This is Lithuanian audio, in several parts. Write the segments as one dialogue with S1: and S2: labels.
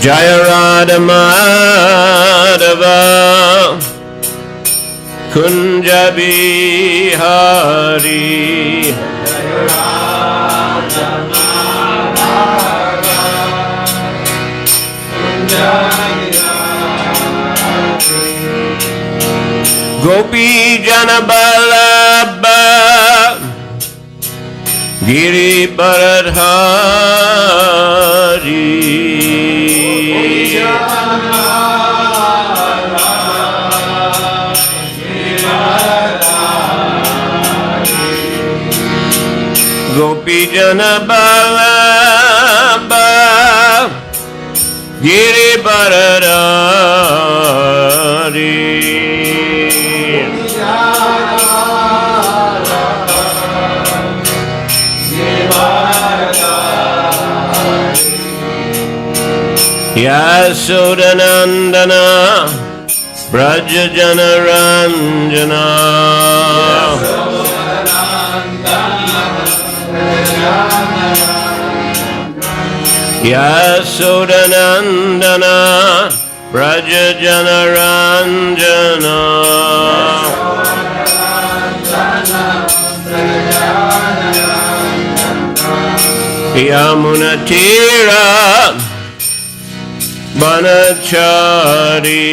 S1: Jaya Radha Madhava Kunja Bihari. Gopi Jana Ballabha Giri Bharadhari. Gopi Jana Ballabha Giri Bharadhari. Yasodanandana Braja Jana Ranjana. Yasodanandana Braja Jana Ranjana. Yamuna Tira Banachari.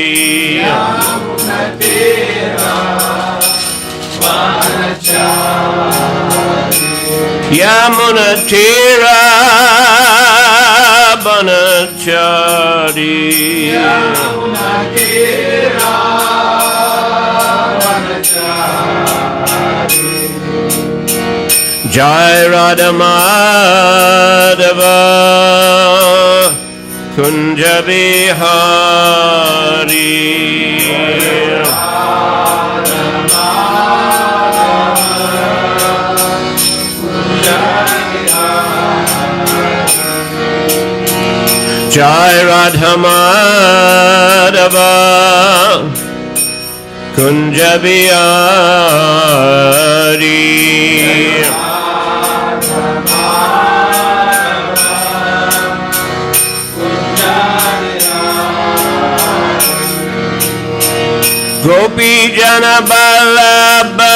S1: Yamuna Tira Banachari. Jai Radha Madhava Kunja Bihari. Jai Radha Madhava Kunja Bihari. Gopi Jana Ballabha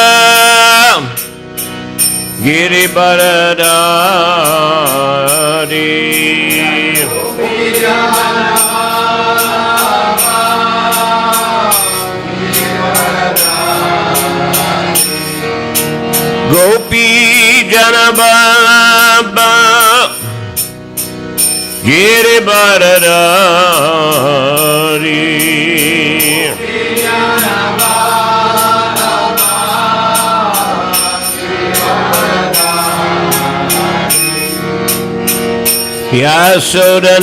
S1: Giri Bharadhari. Gopi Jana Ballabha Giri Bharadhari.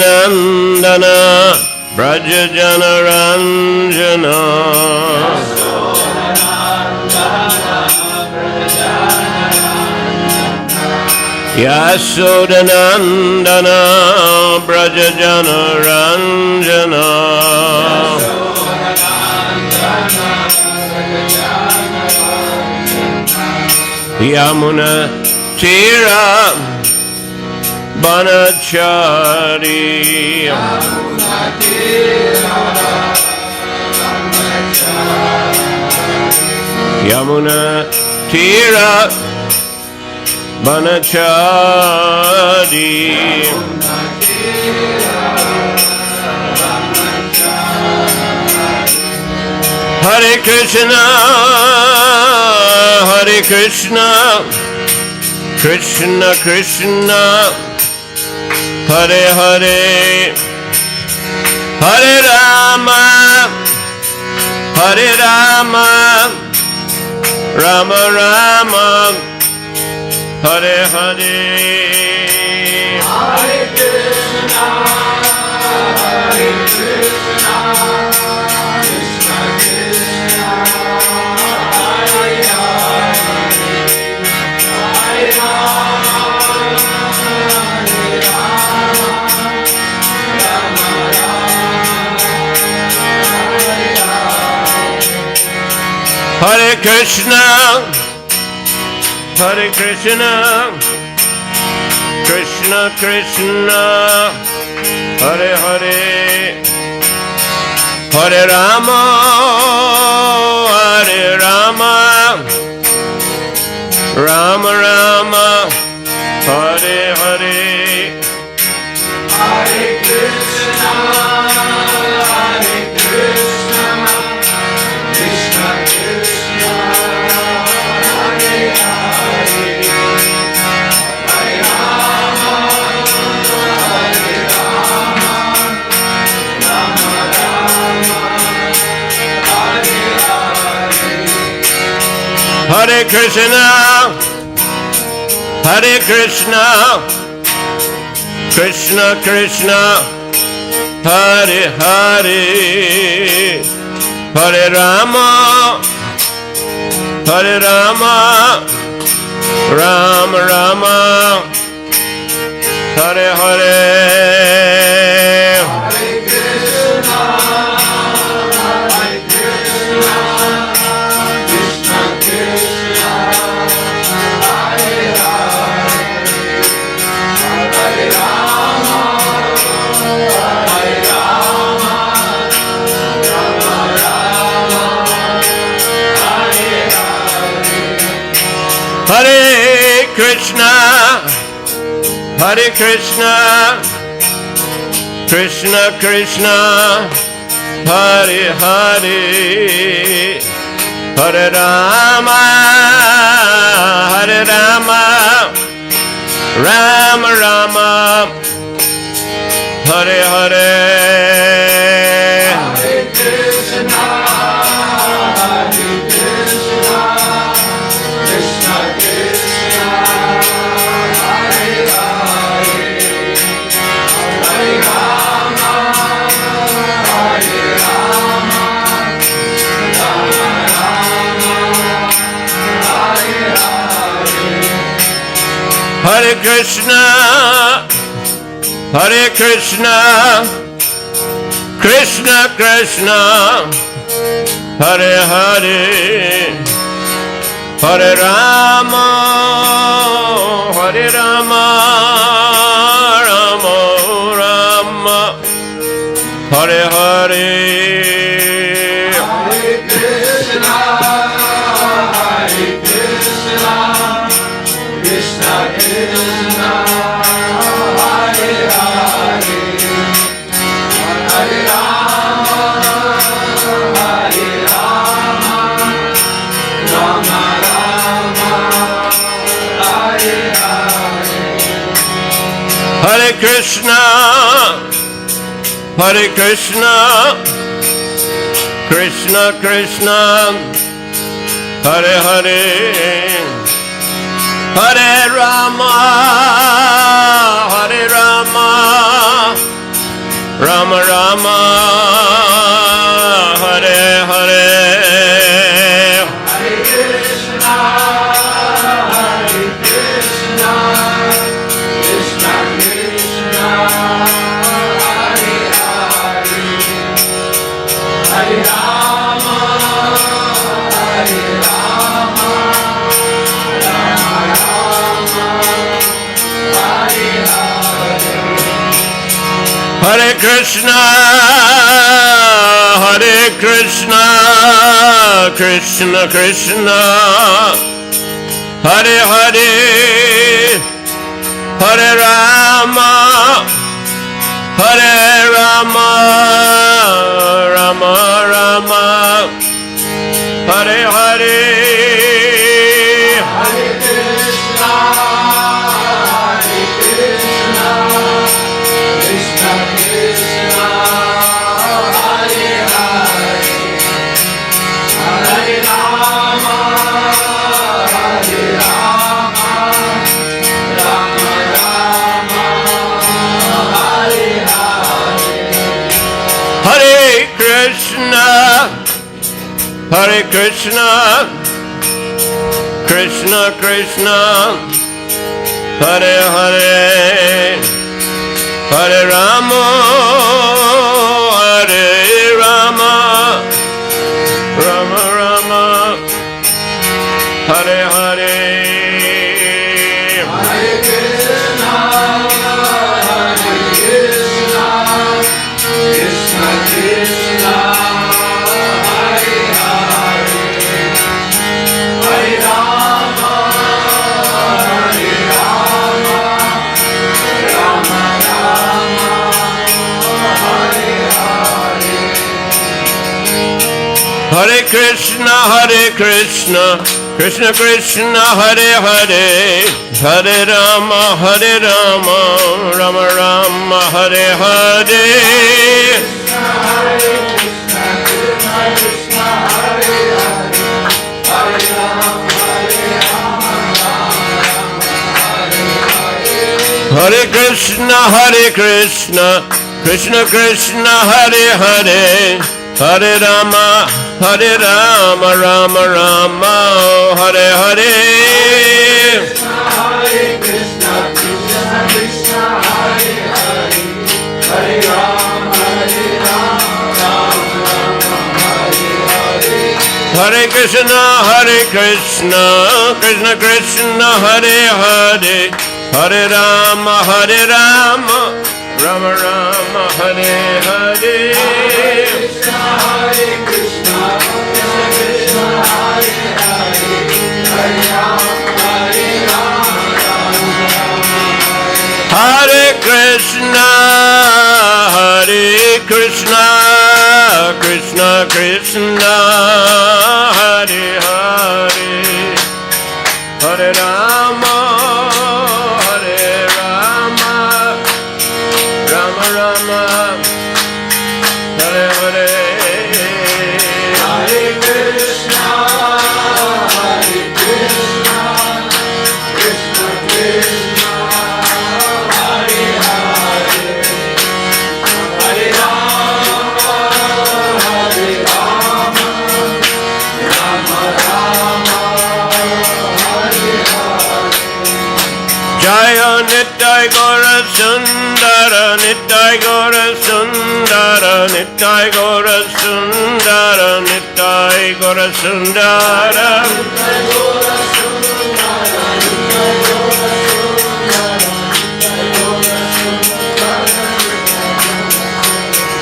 S1: Yasodanandana Braja Jana Ranjana. Yasodanandana Braja Jana Ranjana. Yamuna Tira Banachari. Yamuna Tira Banachari. Hare Krishna Hare Krishna Krishna Krishna Hare Hare Hare Rama Hare Rama Rama Rama Hare Hare. Hare Krishna Hare Krishna Krishna Krishna Hare Hare Hare Hare Krishna Hare Krishna Krishna Krishna Hare Hare Hare Rama Hare Rama Rama Rama Hare Hare
S2: Hare Krishna Krishna Krishna Hare Hare Hare Rama Hare Rama Rama Rama Hare Hare
S1: Hare Krishna Hare Krishna Krishna Krishna Hare Hare Hare Rama Hare Rama Rama Rama Hare Hare
S2: Hare Krishna Krishna Krishna Hare Hare Hare Rama Hare Rama Rama Rama Hare Hare
S1: Hare Krishna Hare Krishna Krishna Krishna Hare Hare Hare Rama Hare Rama Rama Rama Hare Hare
S2: Hare Krishna Krishna Krishna Hare Hare Hare Rama Hare Rama Rama Rama Hare Hare
S1: Hare Krishna Hare Krishna Krishna Krishna Hare Hare Hare Rama Hare Rama Rama Rama Hare Hare
S2: Hare Krishna Krishna Krishna Hare Hare Hare Rama Hare Rama Rama Rama Hare Hare
S1: Hare Krishna Hare Krishna Krishna Krishna Hare Hare Hare Rama Hare Rama Rama Rama Hare Hare
S2: Hare Krishna Krishna Krishna Hare Hare Hare Rama Hare Rama Rama Rama Hare Hare
S1: Hare Krishna Hare Krishna Krishna Krishna Hare Hare Hare Rama Hare Rama Rama Rama Hare Hare
S2: Hare Krishna Krishna Krishna Hare Hare Hare Rama Hare Rama Rama Rama Hare Hare
S1: Hare Krishna Hare Krishna Krishna Krishna Hare Hare Hare Rama Hare Rama Rama Rama Hare Hare
S2: Hare Krishna
S1: Hare Krishna, Krishna Krishna, Hare Hare, Hare Rama, Rama Rama, Hare Hare. Hare Krishna, Krishna Krishna, Hare Hare, Hare Rama, Rama Rama, Hare Hare.
S2: Hare Krishna, Krishna Krishna, Hare Hare, Hare Rama, Rama Rama, Hare Hare.
S1: Hare Krishna, Krishna Krishna, Hare Hare, Hare Rama, Rama Rama, Hare Hare.
S2: Hare Krishna, Krishna Krishna, Hare Hare, Hare Rama,
S1: Hare Krishna, Krishna Krishna, Hare Hare, Hare Rama, Rama Rama, Hare Hare.
S2: Hare Krishna, Krishna Krishna, Hare Hare, Hare Rama, Rama Rama, Hare Hare.
S1: Jaya Nittai Gaura Sundara, Nittai Gaura Sundara, Nittai Gaura Sundara, Nittai Gaura Sundara.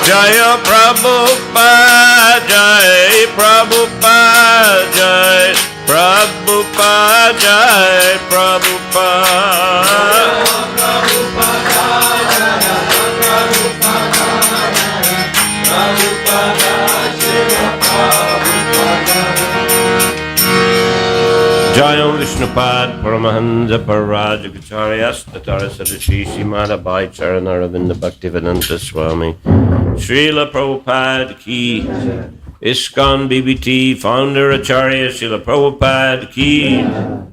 S1: Jaya Prabhupada, Jai Prabhupada, Jai Prabhupada, Jai Prabhupada. Jayam Vishnupad Paramahansa Parajagacharya Statara Sadashi Shrimad Bhai Charanaravindra Bhaktivedanta Swami Srila Prabhupada Ki Iskcon BBT Founder Acharya Srila Prabhupada Ki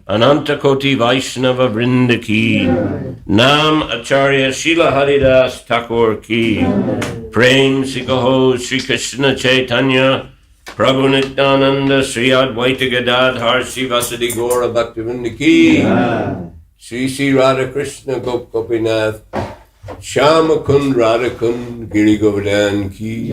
S1: Ananta Koti Vaishnava Vrinda Ki Nam Acharya Srila Haridas Thakur Ki Prem Sikaho Sri Krishna Chaitanya Prabhu Nityananda Sri Advaita Gadadhar Sri Vasadi Gaura Bhaktivinoda Ki Sri Radha Krishna Gop Gopinath Shama Kund Radha Kund Giri Govardhan Ki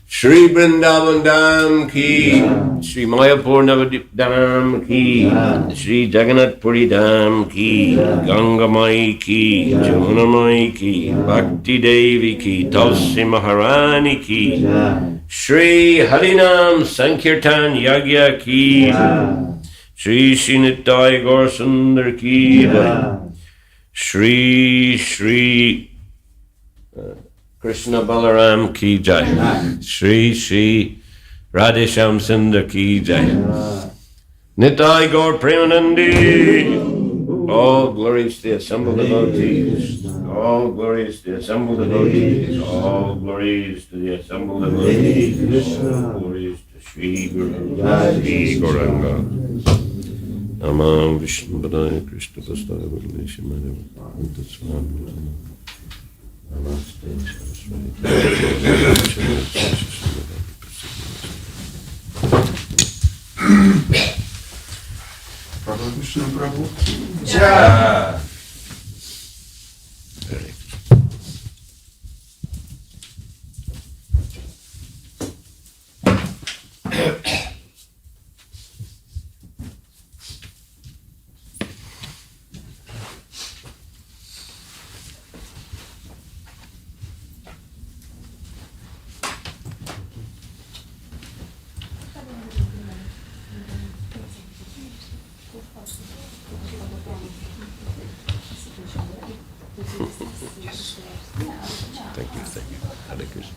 S1: Sri Vrindavan Dham Ki Sri Mayapur Navadip Dham Ki Sri Jagannath Puri Dham Ki Ganga Mai Ki Jamuna Mai Ki Bhakti Devi Ki Tulsi Maharani Ki Shri Harinam Sankirtan Yagya Ki Shri Nittai Gaur Sundar Ki Shri Krishna Balaram Ki Jai Shri Radhesham Sundar Ki Jai Nittai Gaur Premanandi. All glories to the assembled devotees. All glories to the assembled devotees. All glories to the assembled devotees. All glories to Shri Guru Shri Gauranga. Namah Vishnu Padaya Krishna Pastaya Bhagavate Shrimad Bhagavatam Swami Namaste Saraswati.
S3: Prabhavišnu Prabhu.
S2: Jai.
S1: Thank you. Hare Krishna.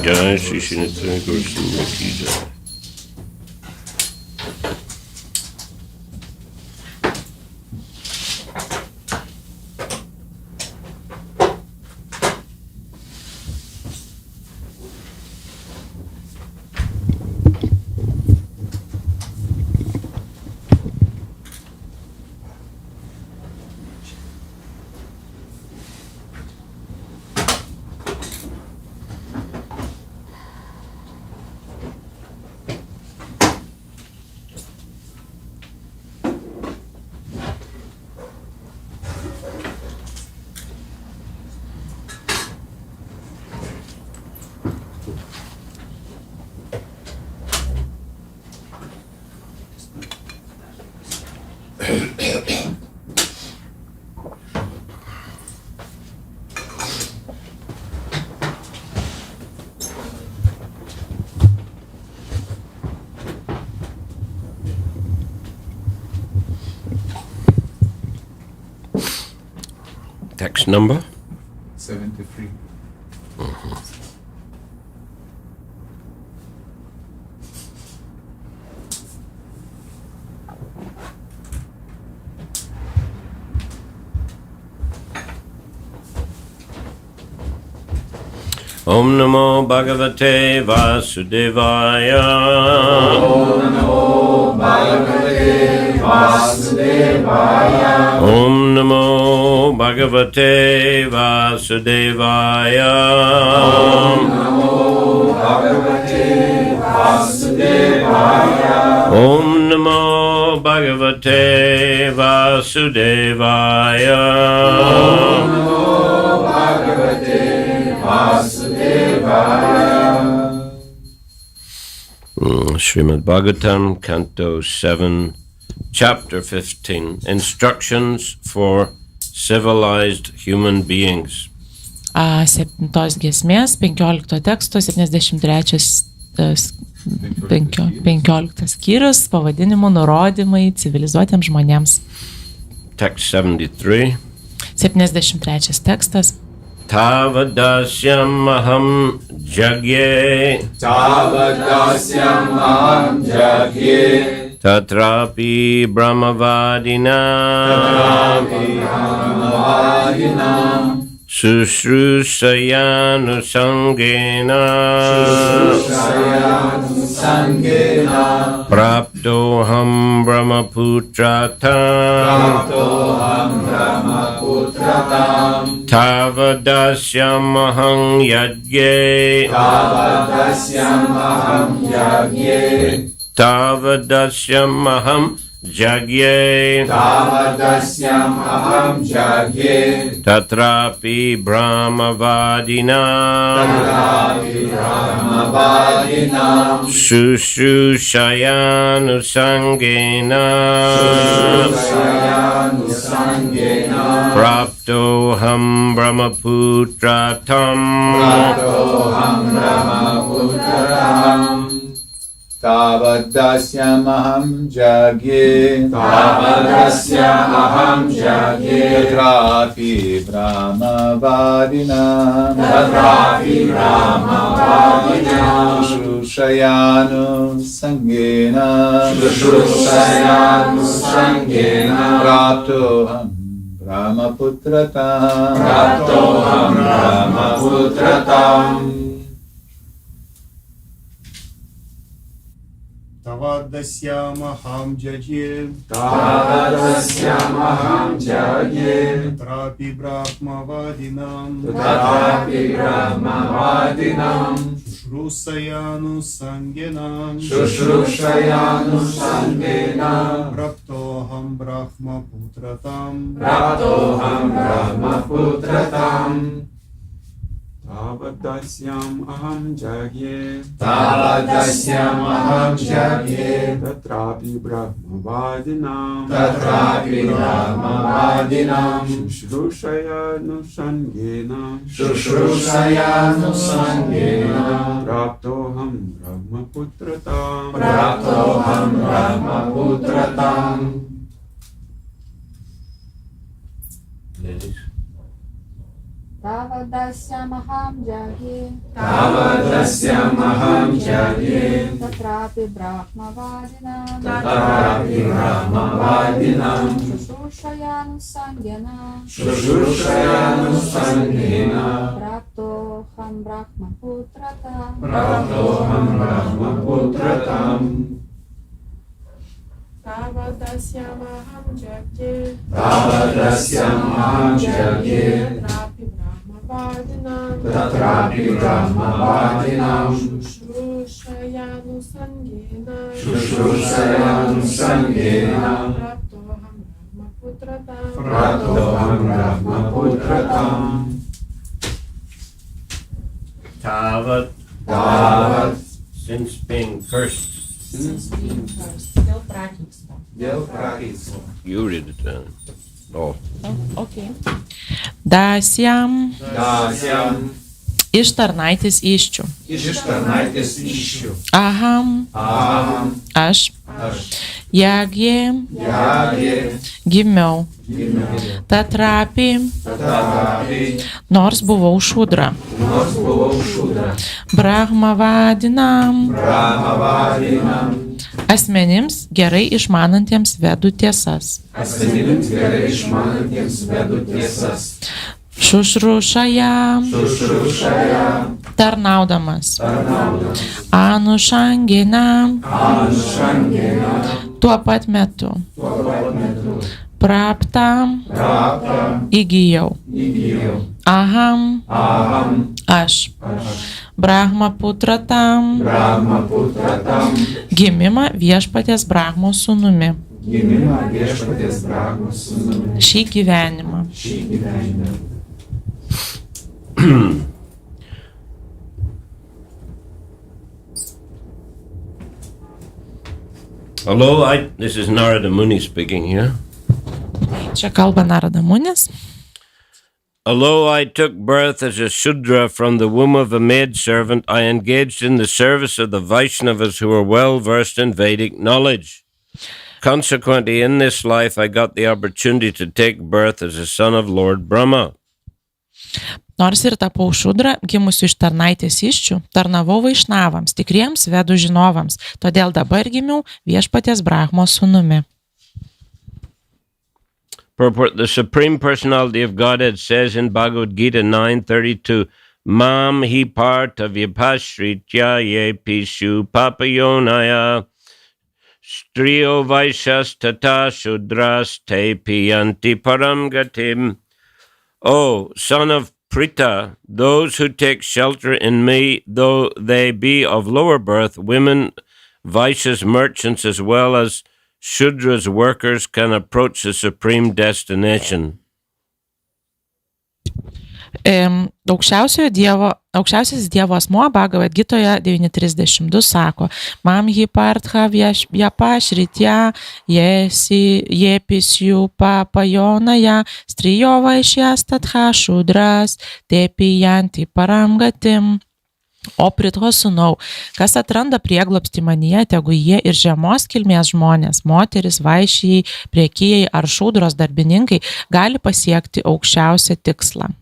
S1: Jai Shri Shinitya Goswami Ki Jai. Text number?
S3: 73.
S1: Om Namo Bhagavate Vasudevaya.
S2: Om Namo Bhagavate Vasudevaya.
S1: Om Namo Bhagavate Vasudevaya.
S2: Om Namo Bhagavate Vasudevaya.
S1: Om Namo Bhagavate Vasudevaya.
S2: Om Namo Bhagavate Vasudevaya.
S1: Šrimad Bhagavatam, Canto 7, Chapter 15, Instructions for Civilized Human Beings.
S4: 7 giesmės, 15 teksto, 73 15 skyrius, pavadinimų nurodymai civilizuotiems žmonėms.
S1: Text 73.
S4: 73 tekstas.
S1: Tavadasyam aham jagye
S2: Tavadasyam aham jagye
S1: tatrapi brahmavadinam Sushrusayanu sangena Praptoham brahmaputratam Tavadasyam aham yagye Tavadasyam aham jagye tatrapi brahmavadinam Sushrusayanu sangena Praptoham brahmaputratam
S3: Tavadasyam aham jagye tatrapi brahmavadinam Shrushayanu sangena Praptoham brahmaputratam
S5: Tavadasyam aham jagye tatrapi brahmavadinam Shrushayanu sangenam Praptoham brahmaputratam
S2: putratam.
S3: Tavadasyam aham jagye.
S2: Tavadasyam aham jagye.
S3: Tatrapi brahmavadinam.
S2: Tatrapi brahmavadinam.
S3: Shrushaya nusangena.
S2: Shrushaya nusangena.
S3: Praptoham brahmaputratam.
S2: Praptoham brahmaputratam.
S6: Tavadasyamaham jagye.
S2: Tavadasyamaham jagye.
S6: Tatrapi brahmavadinam.
S2: Tatrapi brahmavadinam.
S6: Shushushayanu
S2: Shushushayanu
S6: Praptoham brahmaputratam.
S2: Praptoham brahmaputratam.
S7: Tavadasyamaham jagye.
S2: Tavadasyamaham jagye. Tatrapi brahmavadinam.
S7: Shushushayanu sangena.
S2: Shushushayanu sangena. Praptoham brahmaputratam.
S1: Tavat. Since being cursed.
S4: Dėl prakeiksmo.
S2: Dėl prakeiksmo.
S1: You read it down. Oh.
S4: Okay. Dasyam.
S2: Dasyam.
S4: Iš tarnaitės iščių.
S2: Iš tarnaitės iščių.
S4: Aham.
S2: Aham.
S4: Aš.
S2: Jagye.
S4: Gimiau. Tatrapi. Nors buvau šudra. Brahmavadinam. Asmenims gerai išmanantiems vedų tiesas. Šušrušaja. Tarnaudamas. Anušangena. Tuo pat metu. Prapta. Įgijau. Aham. Aš. Brahmaputratam. Gimimą viešpaties Brahmos sūnumi. Šį gyvenimą.
S1: This is Narada Muni speaking here.
S4: Čia kalba Narada Munis.
S1: Although I took birth as a Shudra from the womb of a maidservant, I engaged in the service of the Vaishnavas who were well versed in Vedic knowledge. Consequently, in this life, I got the opportunity to take birth as a son of Lord Brahma.
S4: Nors ir tapau šudra, gimusiu iš tarnaitės iščių, tarnavau vaišnavams, tikriems vedų žinovams, todėl dabar gimiau viešpaties Brahmos sūnumi.
S1: Purport: the Supreme Personality of Godhead says in Bhagavad Gita 9:32, Mam hi partha vyapashritya ye pishu papayonaya striyo vaishas tata shudras te piyanti param gatim. O son of Prita, those who take shelter in me, though they be of lower birth, women, Vaishyas, merchants, as well as Shudras, workers, can approach the supreme destination.
S4: Aukščiausiasis Dievo asmuo Bhagavad Gitoje 9.32 sako: Mam hi partha vyapashritya yepisyu papajonaya striyo vaishyas tatha shudras tepiyanti param gatim. O Pritho sūnau, kas atranda prieglobstį manyje, tegu jie ir žemos kilmės žmonės, moteris, vaišijai, priekėjai ar šūdros darbininkai gali pasiekti aukščiausią tikslą.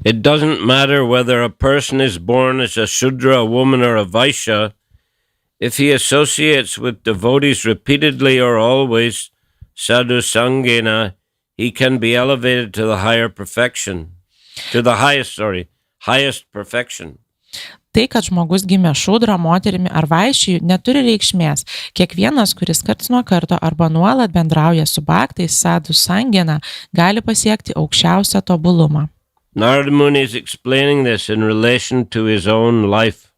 S1: It doesn't matter whether a person is born as a Shudra, a woman, or a Vaishya. If he associates with devotees repeatedly or always, sadhu sangena, he can be elevated to the highest perfection.
S4: Tai, kad žmogus gimė šudra, moterimi ar vaišijų, neturi reikšmės. Kiekvienas, kuris karts nuo karto arba nuolat bendrauja su bhaktais, sadhu sangena, gali pasiekti aukščiausią tobulumą.
S1: Narada Muni is explaining this in relation to his own life.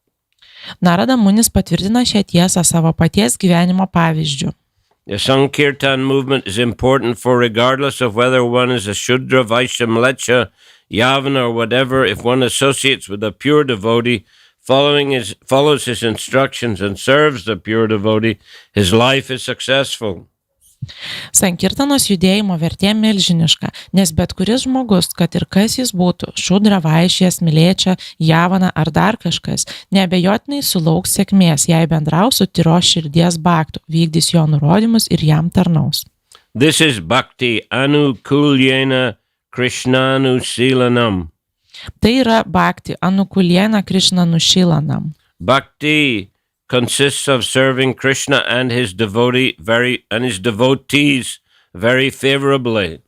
S4: Narada Munis patvirtina šią tiesą savo paties gyvenimo pavyzdžiu.
S1: The Sankirtan movement is important for regardless of whether one is a Shudra, Vaishya, Mlecha, Yavana or whatever, if one associates with a pure devotee, follows his instructions and serves the pure devotee, his life is successful.
S4: Sankirtanos judėjimo vertė milžiniška, nes bet kuris žmogus, kad ir kas jis būtų, šudra, vaišės, milėčia, javana ar dar kažkas, neabejotinai sulauks sėkmės, jei bendraus su tyros širdies bhaktu, vykdys jo nurodymus ir jam tarnaus.
S1: This is bhakti anukulyena Krishnanushilanam.
S4: Tai yra bhakti anukulyena Krishnanushilanam.
S1: Bhakti consists of serving Krishna and his devotees very favorably.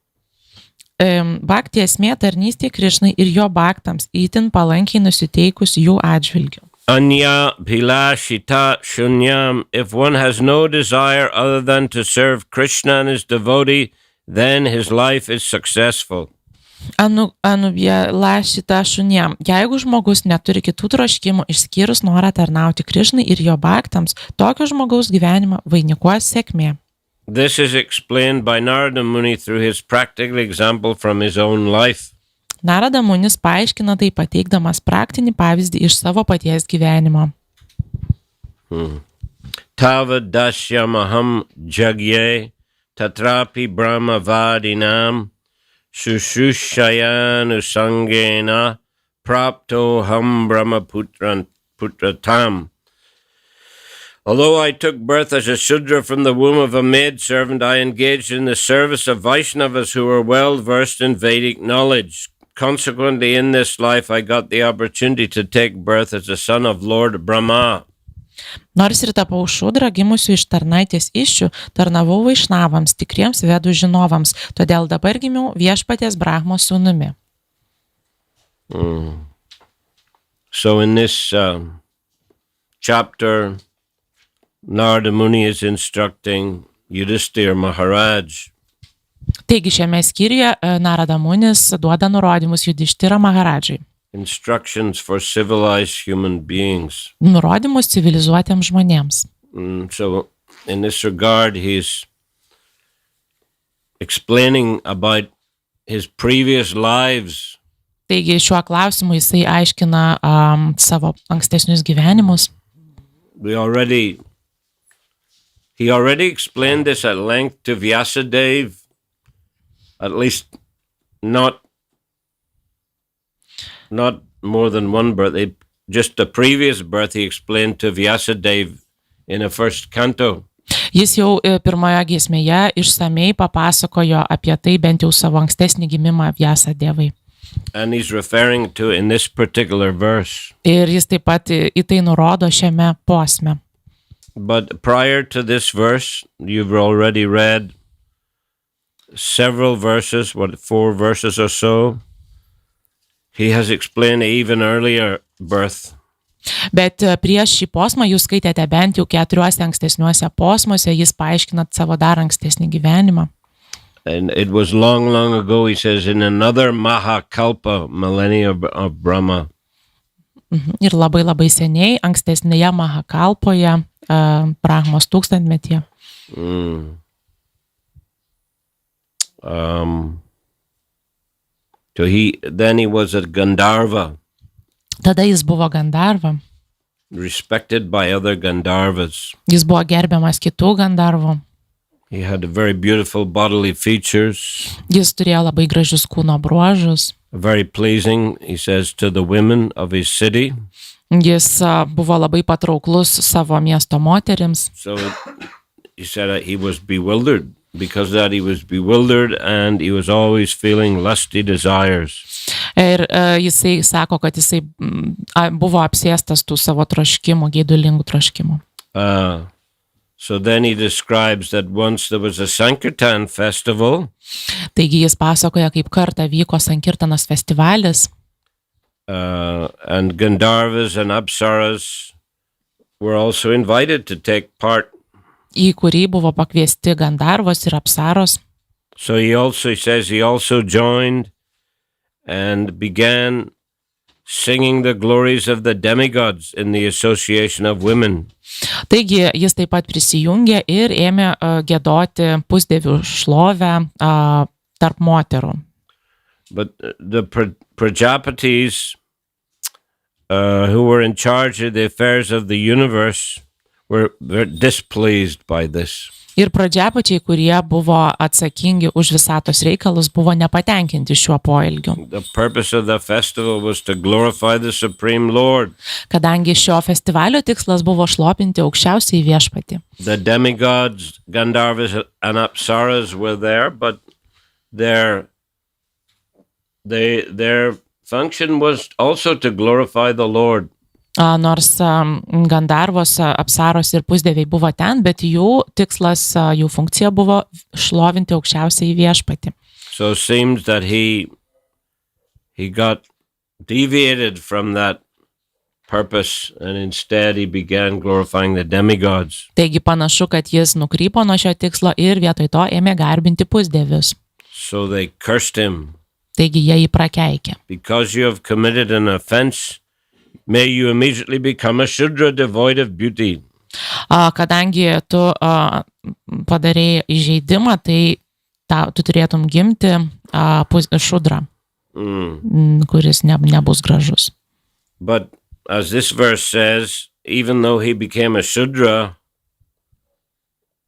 S4: Bhakti esmė tarnystė Krišnai ir jo bhaktams, itin palankiai nusiteikus jų atžvilgiu.
S1: Anya bhilashita shunyam. If one has no desire other than to serve Krishna and his devotee, then his life is successful.
S4: Anubhilashita šunyam. Jeigu žmogus neturi kitų troškimų išskyrus norą tarnauti Krišnai ir jo bhaktams, tokio žmogaus gyvenimą vainikuos sėkmė.
S1: This is explained by Narada Muni through his practical example from his own life.
S4: Narada Munis paaiškina tai pateikdamas praktinį pavyzdį iš savo paties gyvenimo.
S1: Tava dasyamaham jagye tatrapi brahmavadinam Shushushayanu sangena prapto ham brahmaputratam. Although I took birth as a Shudra from the womb of a maidservant, I engaged in the service of Vaishnavas who were well versed in Vedic knowledge. Consequently, in this life, I got the opportunity to take birth as a son of Lord Brahma.
S4: Nors ir tapau šudra, gimusiu iš tarnaitės iššių, tarnavau vaišnavams, tikriems vedų žinovams, todėl dabar gimiau viešpaties Brahmos sūnumi.
S1: So in this chapter, Narada Muni is instructing Yudhishthira Maharaj.
S4: Taigi šiame skyriuje Narada Munis duoda nurodymus Yudhishthira Maharadžai.
S1: Instructions for civilized human beings.
S4: Nurodymus civilizuotiems žmonėms.
S1: So in this regard, he's explaining about his previous lives.
S4: Taigi šiuo klausimu jisai aiškina savo ankstesnius gyvenimus.
S1: He already explained this at length to Vyasadeva, at least not more than one birth. Just the previous birth he explained to Vyasadeva in a first canto.
S4: Jis jau pirmoje giesmėje išsamei papasakojo apie tai bent jau savo ankstesnį gimimą Vyasadevai.
S1: And he's referring to in this particular verse.
S4: Ir jis taip pat į tai nurodo šiame posme.
S1: But prior to this verse, you've already read several verses, 4 verses or so. He has explained even earlier birth.
S4: Bet prieš šį posmą jūs skaitėte bent jau 4 ankstesniuose posmuose, jis paaiškinat savo dar ankstesnį gyvenimą.
S1: And it was long, long ago, he says, in another Mahakalpa, millennia of Brahma.
S4: Ir labai, labai seniai, ankstesnėje Mahakalpoje, Brahmos tūkstantmetyje.
S1: So then he was a Gandharva.
S4: Tada jis buvo Gandharva.
S1: Respected by other Gandharvas.
S4: Jis buvo gerbiamas kitų Gandharvų.
S1: He had very beautiful bodily features.
S4: Jis turėjo labai gražius kūno bruožus.
S1: Very pleasing, he says, to the women of his city.
S4: Jis buvo labai patrauklus savo miesto moterims.
S1: So he said he was bewildered. Because that he was bewildered and he was always feeling lusty desires.
S4: Ir jisai sako, kad jisai buvo apsėstas tų savo troškimų, geidulingų troškimų.
S1: So then he describes that once there was a Sankirtan festival.
S4: Taigi jis pasakoja, kaip kartą vyko Sankirtanas festivalis.
S1: And Gandharvas and Apsaras were also invited to take part.
S4: Į kurį buvo pakviesti Gandharvos ir Apsaros.
S1: So he also joined and began singing the glories of the demigods in the association of women.
S4: Taigi jis taip pat prisijungė ir ėmė giedoti pusdievių šlovę tarp moterų.
S1: But the Prajapatis who were in charge of the affairs of the universe were displeased by this.
S4: Ir pradžiapačiai, kurie buvo atsakingi už visatos reikalus, buvo nepatenkinti šiuo poelgiu.
S1: The purpose of the festival was to glorify the Supreme Lord.
S4: Kadangi šio festivalio tikslas buvo šlopinti aukščiausiai viešpatį.
S1: The demigods, Gandharvas and Apsaras were there, but their function was also to glorify the Lord.
S4: Nors Gandharvos, Apsaros ir pusdieviai buvo ten, bet jų tikslas, jų funkcija buvo šlovinti aukščiausiai viešpatį.
S1: So it seems that he got deviated from that purpose and instead he began glorifying the demigods.
S4: Taigi panašu, kad jis nukrypo nuo šio tikslo ir vietoj to ėmė garbinti pusdievius.
S1: So they cursed him.
S4: Taigi jie jį prakeikė.
S1: Because you have committed an offense, may you immediately become a Shudra devoid of beauty.
S4: Kadangi tu padarėjai įžeidimą, tai tu turėtum gimti šudra, kuris nebus gražus.
S1: But as this verse says, even though he became a Shudra,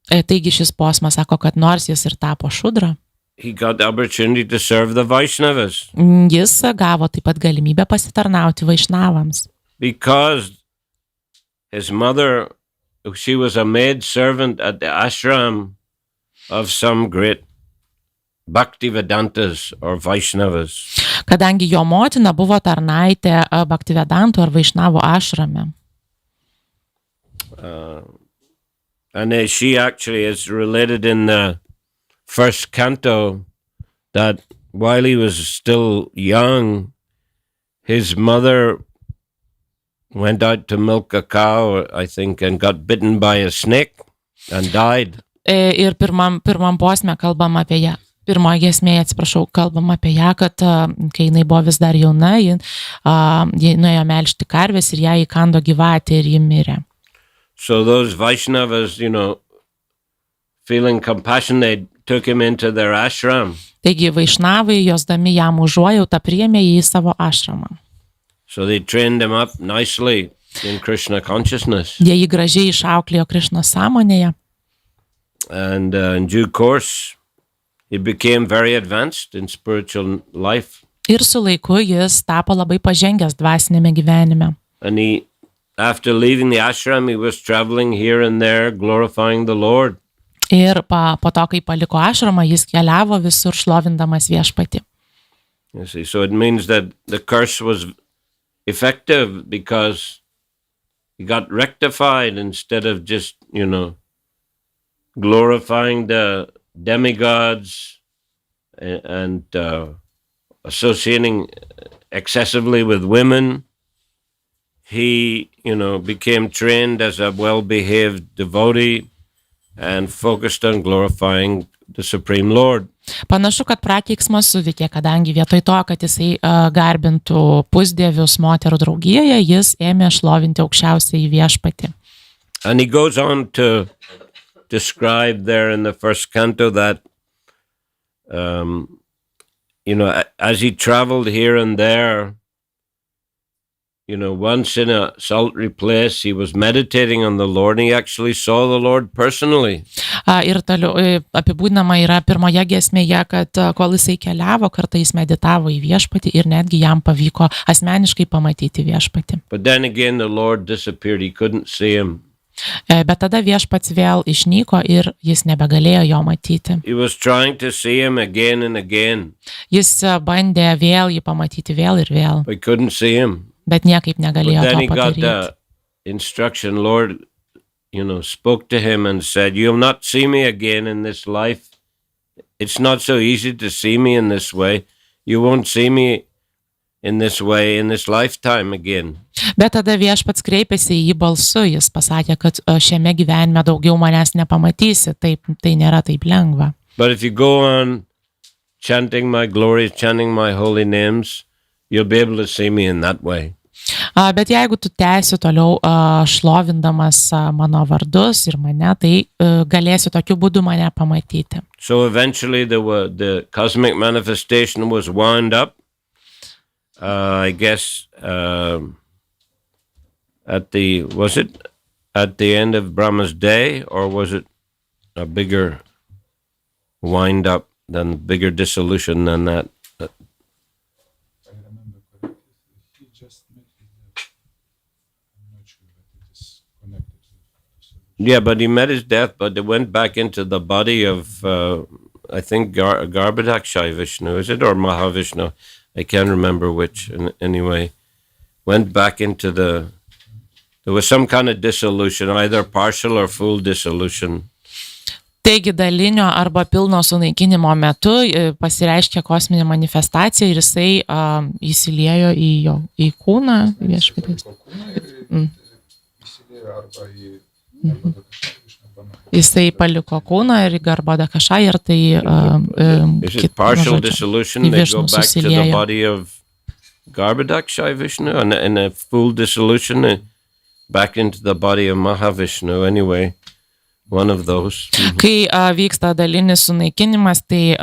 S4: taigi šis posmas sako, kad nors jis ir tapo šudra,
S1: he got the opportunity to serve the Vaishnavas.
S4: Jis gavo taip pat galimybę pasitarnauti Vaišnavams.
S1: Because his mother, she was a maid servant at the ashram of some great Bhaktivedantas or Vaishnavas.
S4: Kadangi jo motina buvo tarnaitė Bhaktivedantų ar Vaišnavų ašrame.
S1: And she actually is related in the first canto that while he was still young, his mother went out to milk a cow, I think, and got bitten by a snake and died.
S4: Ir pirmam posme kalbam apie ją. Pirmoje giesmėje, atsiprašau, kalbam apie ją, kad kai jinai buvo vis dar jauna, ji nuėjo melžti karvės ir ją įkando gyvatė ir ji mirė.
S1: So those Vaishnavas, feeling compassion, they took him into their ashram.
S4: Taigi Vaišnavai, josdami jam užuojautą, priėmė jį į savo ašramą.
S1: So they trained him up nicely in Krishna consciousness.
S4: Jie jį gražiai išauklėjo Krišnos sąmonėje.
S1: And in due course, he became very advanced in spiritual life.
S4: Ir su laiku jis tapo labai pažengęs dvasinėme gyvenime.
S1: And after leaving the ashram, he was traveling here and there, glorifying the Lord.
S4: Ir po to, kai paliko ašramą, jis keliavo visur šlovindamas viešpatį.
S1: You see, so it means that the curse was effective because he got rectified instead of just, glorifying the demigods and associating excessively with women. He, became trained as a well-behaved devotee and focused on glorifying the Supreme Lord.
S4: Panašu, kad prakeiksmas suveikė, kadangi vietoj to, kad jisai garbintų pusdievius moterų draugijoje, jis ėmė šlovinti aukščiausiai viešpatį.
S1: And he goes on to describe there in the first canto that, as he traveled here and there, once in a solitary place, he was meditating on the Lord and he actually saw the Lord personally.
S4: Ir toliau apibūdinama yra pirmoje giesmėje, kad kol jisai keliavo, kartais meditavo į viešpatį ir netgi jam pavyko asmeniškai pamatyti viešpatį.
S1: But then again, the Lord disappeared. He couldn't see him.
S4: Bet tada viešpats vėl išnyko ir jis nebegalėjo jo matyti.
S1: He was trying to see him again and again.
S4: Jis bandė vėl jį pamatyti vėl ir vėl.
S1: But couldn't see him.
S4: Bet niekaip negalėjo
S1: But then
S4: to
S1: he got
S4: padaryti.
S1: the instruction. Lord, spoke to him and said, "You'll not see me again in this life. It's not so easy to see me in this way. You won't see me in this way in this lifetime again."
S4: Bet tada viešpats kreipėsi į jį balsu, jis pasakė, kad šiame gyvenime daugiau manęs nepamatysi, taip, tai nėra taip lengva.
S1: But if you go on chanting my glories, chanting my holy names, you'll be able to see me in that way.
S4: Bet jeigu tu tęsi toliau šlovindamas mano vardus ir mane, tai galėsi tokiu būdu mane pamatyti.
S1: So eventually the cosmic manifestation was wound up, I guess, at the end of Brahma's day, or was it a bigger wind up than bigger dissolution than that?
S8: I remember correctly, he just met his death. I'm not sure that it is connected to solution.
S1: Yeah, but he met his death, but they went back into the body of, I think, Vishnu, is it, or Mahavishnu? I can't remember which. Anyway, went back into there was some kind of dissolution, either partial or full dissolution.
S4: Taigi dalinio arba pilno sunaikinimo metu pasireiškia kosminė manifestacija ir jisai įsiliejo į kūną viešpaties. Jisai paliko kūną ir Garbhodakashai ir tai
S1: Is it partial dissolution? They go back to the body of Garbhodakashai Vishnu, and a full dissolution back into the body of Mahavishnu. Anyway, one of those.
S4: Kai vyksta dalinis sunaikinimas, tai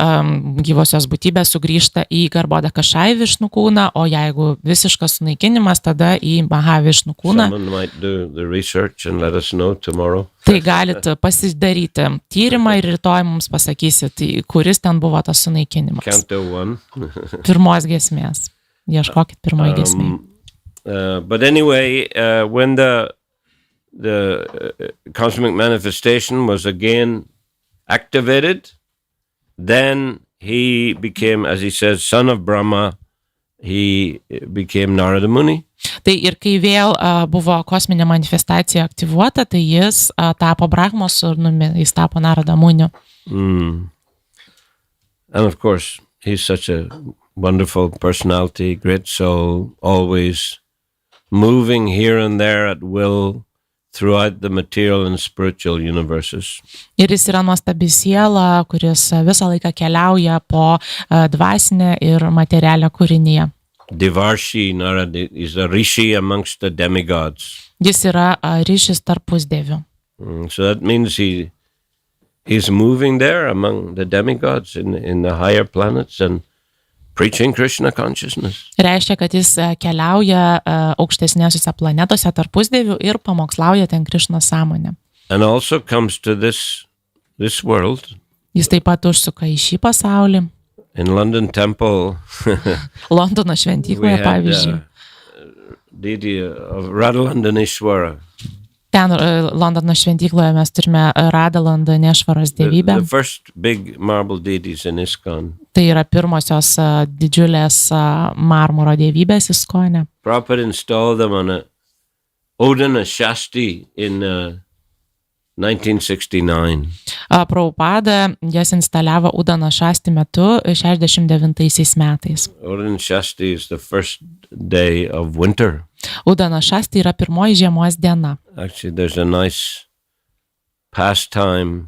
S4: gyvosios būtybės sugrįžta į Garbhodakashai Višnu kūną, o jeigu visiškas sunaikinimas, tada į Mahavišnu kūną.
S1: Someone might do the research and let us know tomorrow.
S4: Tai galit pasidaryti tyrimą ir rytoj mums pasakysit, kuris ten buvo tas sunaikinimas.
S1: Canto 1.
S4: Pirmos giesmės. Ieškokit pirmoji giesmė.
S1: But anyway, when the cosmic manifestation was again activated, then he became, as he says, son of Brahma. He became Narada Muni.
S4: Tai ir kai vėl buvo kosminė manifestacija aktyvuota, tai jis tapo Brahmos sūnumi, jis tapo Narada Muniu.
S1: And of course, he's such a wonderful personality, great soul, always moving here and there at will throughout the material and spiritual universes.
S4: Ir jis yra nuostabi siela, kuris visą laiką keliauja po dvasinę ir materialią kūrinyje.
S1: Devarshi Narada is a rishi amongst the demigods.
S4: Jis yra ryšys tarp pusdievių.
S1: So that means he's moving there among the demigods in the higher planets and preaching Krishna consciousness.
S4: Reiškia, kad jis keliauja aukštesnėsiuose planetose tarp pusdievių ir pamokslauja ten Krišnos sąmonę.
S1: And also comes to this world.
S4: Jis taip pat užsuka į šį pasaulį.
S1: In London Temple,
S4: Londono šventykloje, pavyzdžiui.
S1: Deity of Radhalandaneshwara.
S4: Ten Londono šventykloje mes turime Radhalandaneshwaros dievybę.
S1: The first big marble deities in Iskcon.
S4: Tai yra pirmosios didžiulės marmuro dievybės Iskcone.
S1: Prabhupada installed them on a Odana Shasti in 1969.
S4: Prabhupada jas instaliavo Udana Šasti metu 69 metais.
S1: Odana Shasti is the first day of winter.
S4: Udana Šasti yra pirmoji žiemos diena.
S1: Actually, there's a nice pastime,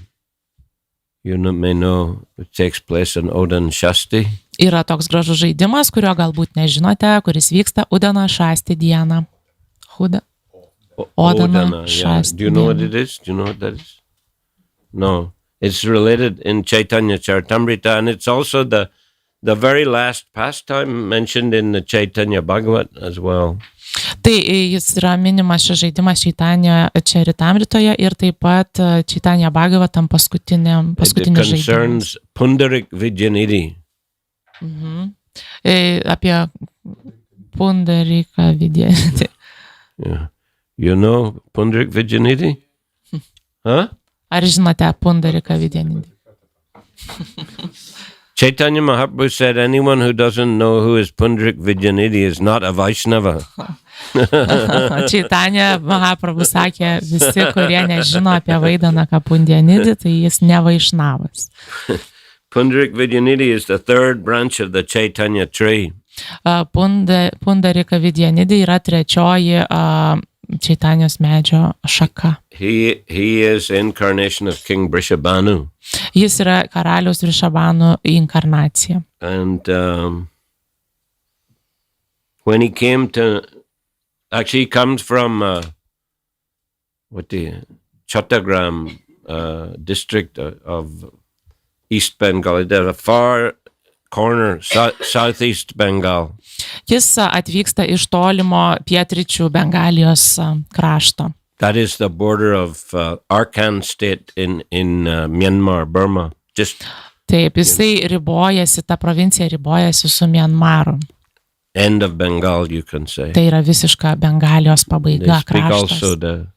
S1: you may know, it takes place in Odana Shasti.
S4: Yra toks gražus žaidimas, kurio galbūt nežinote, kuris vyksta Udana Šasti dieną. Odana Shasti.
S1: Yeah. Do you know what it is? Do you know what that is? No. It's related in Chaitanya Charitamrita, and it's also the very last pastime mentioned in the Chaitanya Bhagavatam as well.
S4: Tai jis yra minimas šis žaidimas Chaitanya Charitamritoje ir taip pat Chaitanya Bhagavatam paskutinis žaidimas.
S1: It concerns Pundarik Vidyanidhi.
S4: Apie Pundarika Vidyanidhi.
S1: Yeah. You know Pundarik Vidyanidhi? Huh?
S4: Ar žinote Pundarika Vidyanidhi?
S1: Chaitanya Mahaprabhu said, anyone who doesn't know who is Pundarik Vidyanidhi is not a Vaishnava.
S4: Chaitanya Mahaprabhu sakė, visi, kurie nežino apie Vaidanaką Pundanidį, tai jis ne Vaišnavas.
S1: Pundarik Vidyanidhi is the third branch of the Chaitanya tree.
S4: Pundarika Vidyanidhi yra trečioji Chaitanyos medžio šaka.
S1: He is incarnation of King Vrishabhanu.
S4: Jis yra karaliaus Vrishabhanu inkarnacija.
S1: And when he came to, actually he comes from Chattogram district of East Bengal. There's a far corner, southeast Bengal.
S4: Jis atvyksta iš tolimo pietryčių Bengalijos krašto.
S1: That is the border of Arkan state in Myanmar, Burma.
S4: Taip, jisai ribojasi, ta provincija ribojasi su Mianmaru.
S1: End of Bengal, you can say.
S4: Tai yra visiška Bengalijos pabaiga
S1: They speak
S4: kraštas.
S1: also the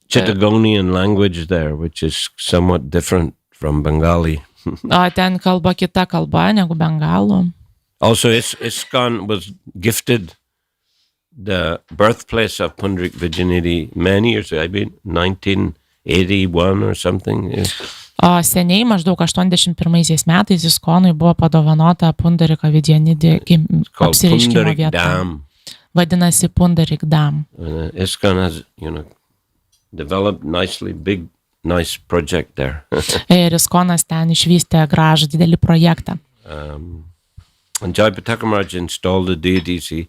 S1: Chittagonian language there, which is somewhat different from Bengali.
S4: O ten kalba kita kalba negu bengalų.
S1: Also, Iskcon was gifted the birthplace of Pundrik Vijayinidhi many years ago, I mean 1981 or something.
S4: O seniai, maždaug 81 metais, Iskonui buvo padovanota Pundarika Vijayinidhi
S1: Called
S4: apsireiškimo
S1: Pundarik
S4: vieta.
S1: Dam.
S4: Vadinasi Pundarik Dam.
S1: Iskcon has, developed nicely, big, nice project there.
S4: Ir Iskonas ten išvystė gražų didelį projektą.
S1: And Jayapataka Maharaj installed the deities. He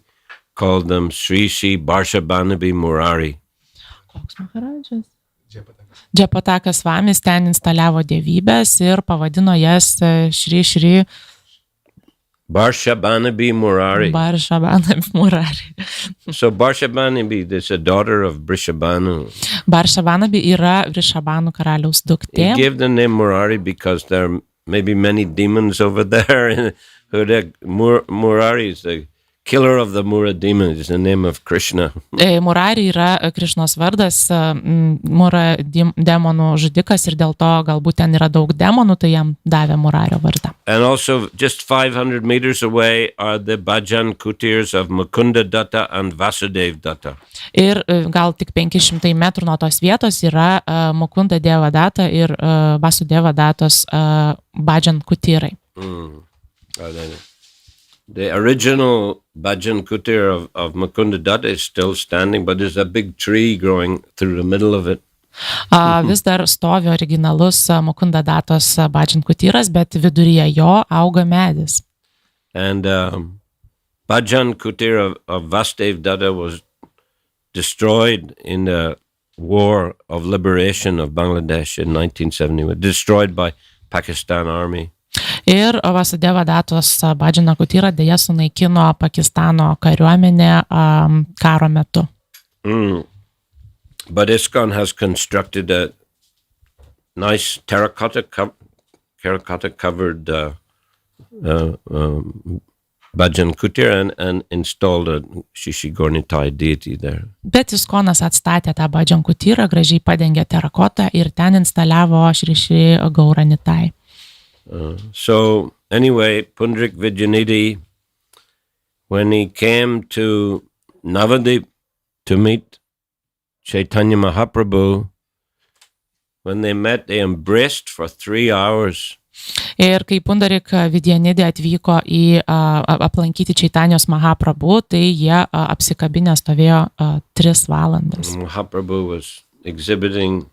S1: called them Sri Sri Barshabanabi Murari.
S4: Koks Maharadžas? Džapatakas Svamis ten instaliavo dievybės ir pavadino jas Šri Šri
S1: Barshabanabi Murari.
S4: Barshabanabi Murari.
S1: So Barshabanabi is a daughter of Vrishabhanu.
S4: Barshabanabi yra Vrishabhanų karaliaus
S1: He
S4: duktė.
S1: gave the name Murari because there are maybe many demons over there. Murari is the killer of the Mura demons. It's the name of Krišna.
S4: Murari yra Krišnos vardas, Mura demonų žudikas ir dėl to galbūt ten yra daug demonų, tai jam davė Murario vardą.
S1: And also just 500 meters away are the Bhajan Kutirs of Mukunda Datta and Vasudev Datta.
S4: Ir gal tik 500 metrų nuo tos vietos yra Mukunda Deva Data ir Vasudeva Datos Bhajan Kutirai.
S1: The original Bhajan Kutir of Mukunda Datta is still standing, but there's a big tree growing through the middle of it.
S4: Vis dar stovi originalus Mukunda Datos Bhajan Kutiras, bet viduryje jo auga medis.
S1: And Bhajan Kutir of Vasudev Datta was destroyed in the War of Liberation of Bangladesh in 1971, destroyed by Pakistan Army.
S4: Ir Vasudeva Datos Bhajana Kutira dėja sunaikino Pakistano kariuomenė karo metu.
S1: But Iskcon has constructed a nice terracotta covered Bhajan Kutir and installed a Shishigornitai deity there.
S4: Bet Iskonas atstatė tą Bhajan Kutirą, gražiai padengė terakotą ir ten instaliavo Šriši Gauranitai.
S1: So anyway, Pundrik Vijayinidhi, when he came to Navadip to meet Chaitanya Mahaprabhu, when they met, they embraced for 3 hours.
S4: Ir kai Pundarik Vijayinidhi atvyko į aplankyti Čaitanijos Mahaprabhu, tai jie apsikabinę stovėjo 3 valandas.
S1: Mahaprabhu was exhibiting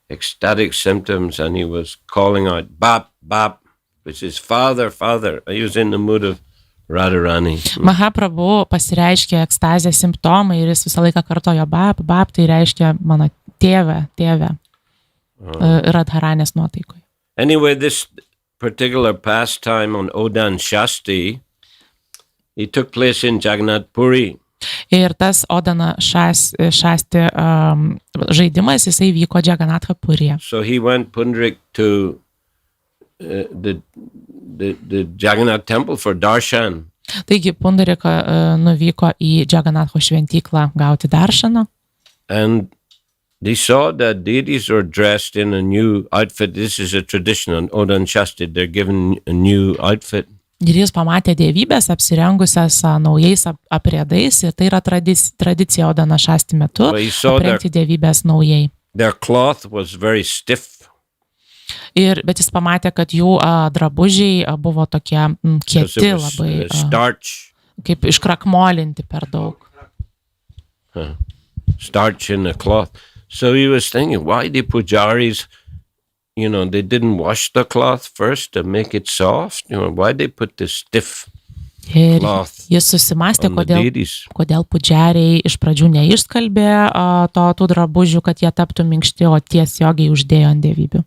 S1: ecstatic symptoms and he was calling out, Bap, Bap, which is Father, Father. He was in the mood of Radharani.
S4: Mahaprabhu pasireiškė ekstazės simptomai ir jis visą laiką kartojo Bap, Bap, tai reiškia mano tėvę, tėvę Radharanės nuotaikoje.
S1: Anyway, this particular pastime on Odan Shasti, it took place in Jagannath Puri.
S4: Ir tas Odana Šasti žaidimas, jisai vyko Jagannath Puryje.
S1: So he went Pundrik to the Jagannath temple for darshan.
S4: Taigi Pundarika nuvyko į Jagannath Šventyklą gauti daršaną.
S1: And they saw that deities were dressed in a new outfit. This is a tradition on Odan Shasti. They're given a new outfit.
S4: Ir jis pamatė dievybės apsirengusias naujais aprėdais ir tai yra tradicija Odana Šasti metu aprengti dievybės naujai.
S1: Their cloth was very stiff.
S4: Bet jis pamatė, kad jų drabužiai buvo tokie kieti labai, kaip iškrakmolinti per daug.
S1: Starch in the cloth. So he was thinking, why the pujaris, they didn't wash the cloth first to make it soft? Why they put this stiff
S4: Ir
S1: cloth
S4: jis susimastė,
S1: on the
S4: kodėl
S1: deities.
S4: pudžeriai iš pradžių neišskalbė tų drabužių, kad jie taptų minkšti, o tiesiogiai uždėjo ant dievybių.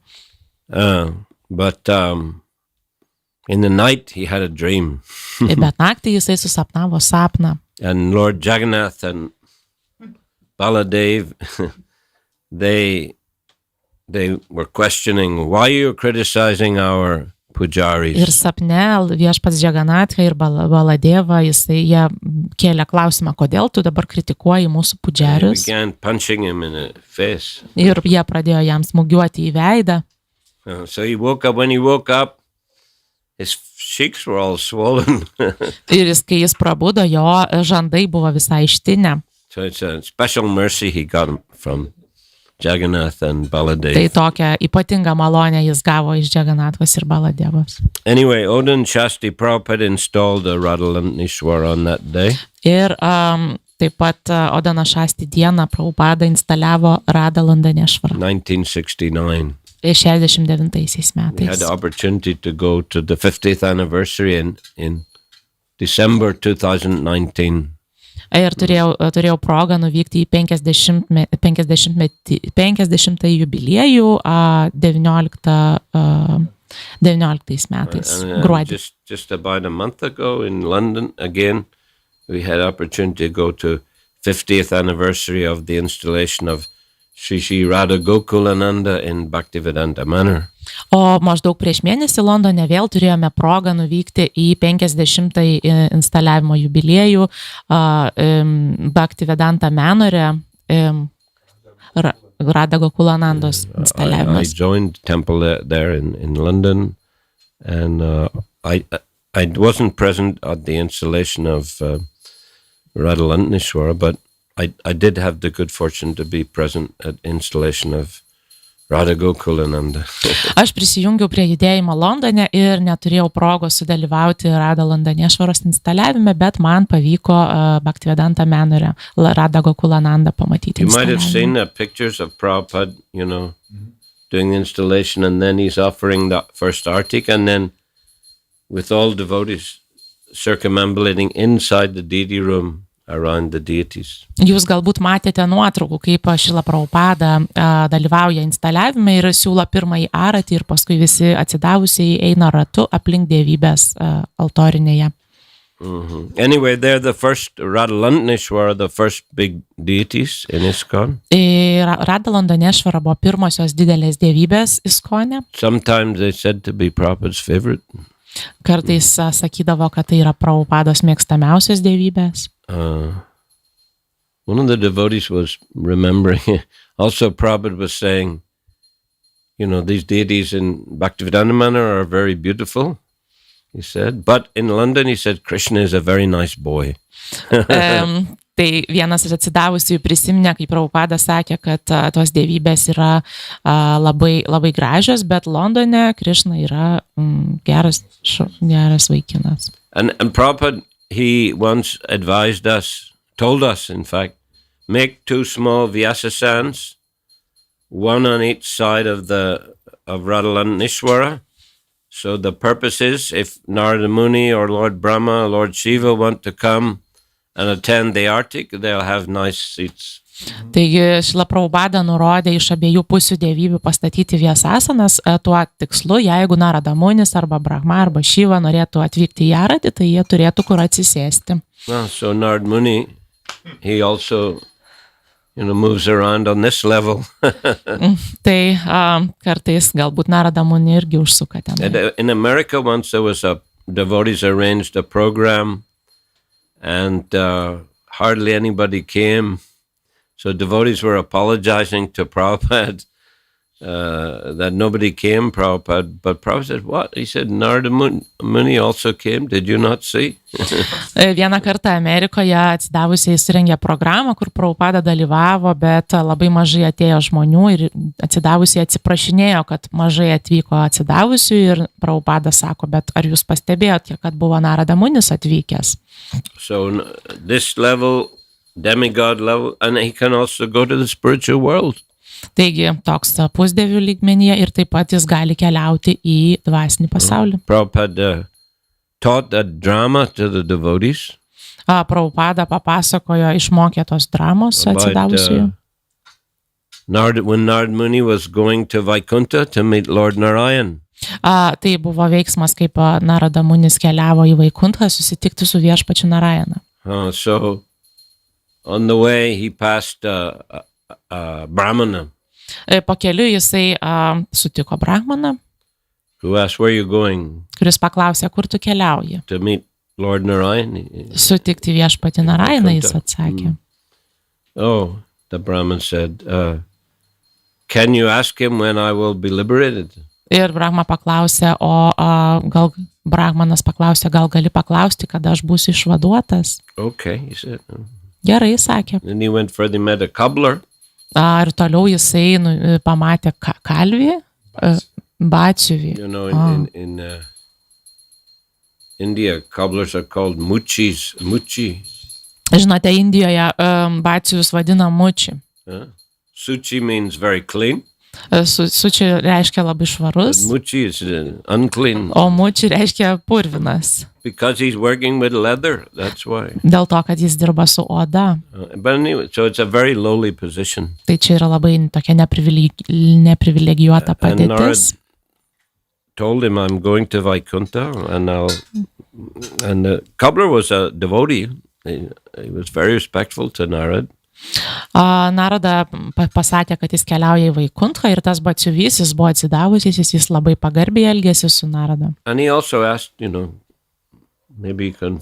S1: But in the night he had a dream.
S4: Bet naktį jisai susapnavo sapną.
S1: And Lord Jagannath and Baladev, they were questioning, why are you criticizing our pujaris?
S4: Ir sapne viešpats Džaganatha ir Baladeva, jie kėlė klausimą, kodėl tu dabar kritikuoji mūsų
S1: They
S4: pudžerius.
S1: began punching him in the face.
S4: Ir jie pradėjo jam smūgiuoti į veidą.
S1: So he woke up. When he woke up, his cheeks were all swollen.
S4: Ir kai jis prabudo, jo žandai buvo visai ištinę.
S1: So it's a special mercy he got from Jagannath and
S4: Tai
S1: Baladev.
S4: tokią ypatingą malonę jis gavo iš Džaganathos ir Baladevos.
S1: Anyway, Odin Shasti Prabhupada installed a Radhalanishwar on that day.
S4: Ir taip pat Odano Šasti dieną Prabhupada instaliavo Radhalandanešvarą
S1: 1969.
S4: 69
S1: We had
S4: metais.
S1: the opportunity to go to the 50th anniversary in December 2019.
S4: Ir turėjau progą nuvykti į 50 jubiliejų 19 metais,
S1: And,
S4: gruodį.
S1: just about a month ago in London, again, we had opportunity to go to 50th anniversary of the installation of Shri Radha Gokulananda in Bhaktivedanta Manor.
S4: O maždaug prieš mėnesį Londone vėl turėjome progą nuvykti į 50 instaliavimo jubiliejų Bhaktivedanta Manore, Radha Gokulanandos
S1: I
S4: instaliavimas.
S1: joined the temple there in London, and I wasn't present at the installation of Radhalanishwara, but I did have the good fortune to be present at installation of Radha Gokulananda.
S4: Aš prisijungiau prie judėjimo Londone ir neturėjau progos sudalyvauti Radhalandanešvaros instaliavime, bet man pavyko Bhaktivedanta Manore Radha Gokulananda pamatyti
S1: You might have seen
S4: instaliavimą.
S1: pictures of Prabhupada, doing the installation, and then he's offering the first artik, and then with all devotees circumambulating inside the deity room around the deities.
S4: Jūs galbūt matėte nuotraukų, kaip Šrila Prabhupada dalyvauja instaliavime ir siūlo pirmąjį aratį ir paskui visi atsidavusiai eina ratu aplink dievybės altorinėje.
S1: Anyway, they're the first Radhalanishwara, the first big deities in Iskcon.
S4: Radhalandanešvara buvo pirmosios didelės dievybės Iskcone.
S1: Sometimes they said to be Prabhupada's favorite.
S4: Kartais sakydavo, kad tai yra Prabhupados mėgstamiausios dievybės.
S1: One of the devotees was remembering, also Prabhupada was saying, these deities in Bhaktivedanta Manor are very beautiful, he said, but in London, he said, Krishna is a very nice boy.
S4: Tai vienas iš atsidavusių prisiminė, kai Prabhupada sakė, kad tos dievybės yra labai, labai gražios, bet Londone Krišna yra geras vaikinas.
S1: And Prabhupada, he once advised us, told us, in fact, make 2 small vyasasans, one on each side of Radhalanishwara. So the purpose is, if Narada Muni or Lord Brahma or Lord Shiva want to come and attend the artik, they'll have nice seats.
S4: Taigi Šrila Prabhupada nurodė iš abiejų pusių dievybių pastatyti viesasanas tuo tikslu, jeigu Narada Munis arba Brahma arba Šiva norėtų atvykti į aratį, tai jie turėtų kur atsisėsti.
S1: So Narada Muni, he also, moves around on this level.
S4: Tai kartais galbūt Narada Muni irgi užsuka ten.
S1: In America once there was devotees arranged a program, and hardly anybody came. So devotees were apologizing to Prabhupada that nobody came, Prabhupada. But Prabhupada said, what? He said, Narada Muni also came. Did you not see?
S4: Vieną kartą Amerikoje atsidavusiai surengė programą, kur Prabhupada dalyvavo, bet labai mažai atėjo žmonių ir atsidavusiai atsiprašinėjo, kad mažai atvyko atsidavusių ir Prabhupada sako, bet ar jūs pastebėjote, kad buvo Narada Munis atvykęs?
S1: So this level, demigod level, and he can also go to the spiritual world.
S4: Taigi toks pusdievių lygmenyje ir taip pat jis gali keliauti į dvasinį pasaulį.
S1: Prabhupada taught a drama to the devotees
S4: Prabhupada papasakojo, išmokė tos dramos
S1: about
S4: atsidavusiųjų.
S1: when Narad Muni was going to Vaikuntha to meet Lord Narayan.
S4: Tai buvo veiksmas, kaip Narada Munis keliavo į Vaikuntą susitikti su viešpačiu Narayana.
S1: So on the way he passed a Brahmana
S4: Po keliu jisai sutiko Brahmaną,
S1: who asked, "Where are you going?"
S4: kuris paklausė, kur tu keliauji.
S1: To meet Lord Narayan.
S4: Sutikti viešpatį Narayaną, jis atsakė.
S1: Oh, the Brahman said, "Can you ask him when I will be liberated?"
S4: Ir Brahma paklausė, gal Brahmanas paklausė, gal gali paklausti, kada aš būsiu išvaduotas.
S1: Okay, he said.
S4: Gerai, sakė.
S1: Then he went further, met a cobbler.
S4: Ir toliau jisai pamatė kalvį, batsiuvį.
S1: You know, in India, cobblers are called muchi.
S4: Žinote, Indijoje batsiuvius vadina muči.
S1: Suchi means very clean.
S4: Suči reiškia labai švarus,
S1: Muchi is unclean.
S4: o muči reiškia purvinas.
S1: Because he's working with leather, that's why.
S4: Dėl to, kad jis dirba su oda.
S1: But anyway, so it's a very lowly position.
S4: Tai čia yra labai tokia neprivilegijuota
S1: And Narad
S4: padėtis.
S1: told him, "I'm going to Vaikuntha," and the cobbler was a devotee. He was very respectful to Narad.
S4: Narada pasakė, kad jis keliauja į Vaikuntą ir tas batsiuvys, jis buvo atsidavusis, jis labai pagarbiai elgėsi su Narada.
S1: And he also asked, maybe you can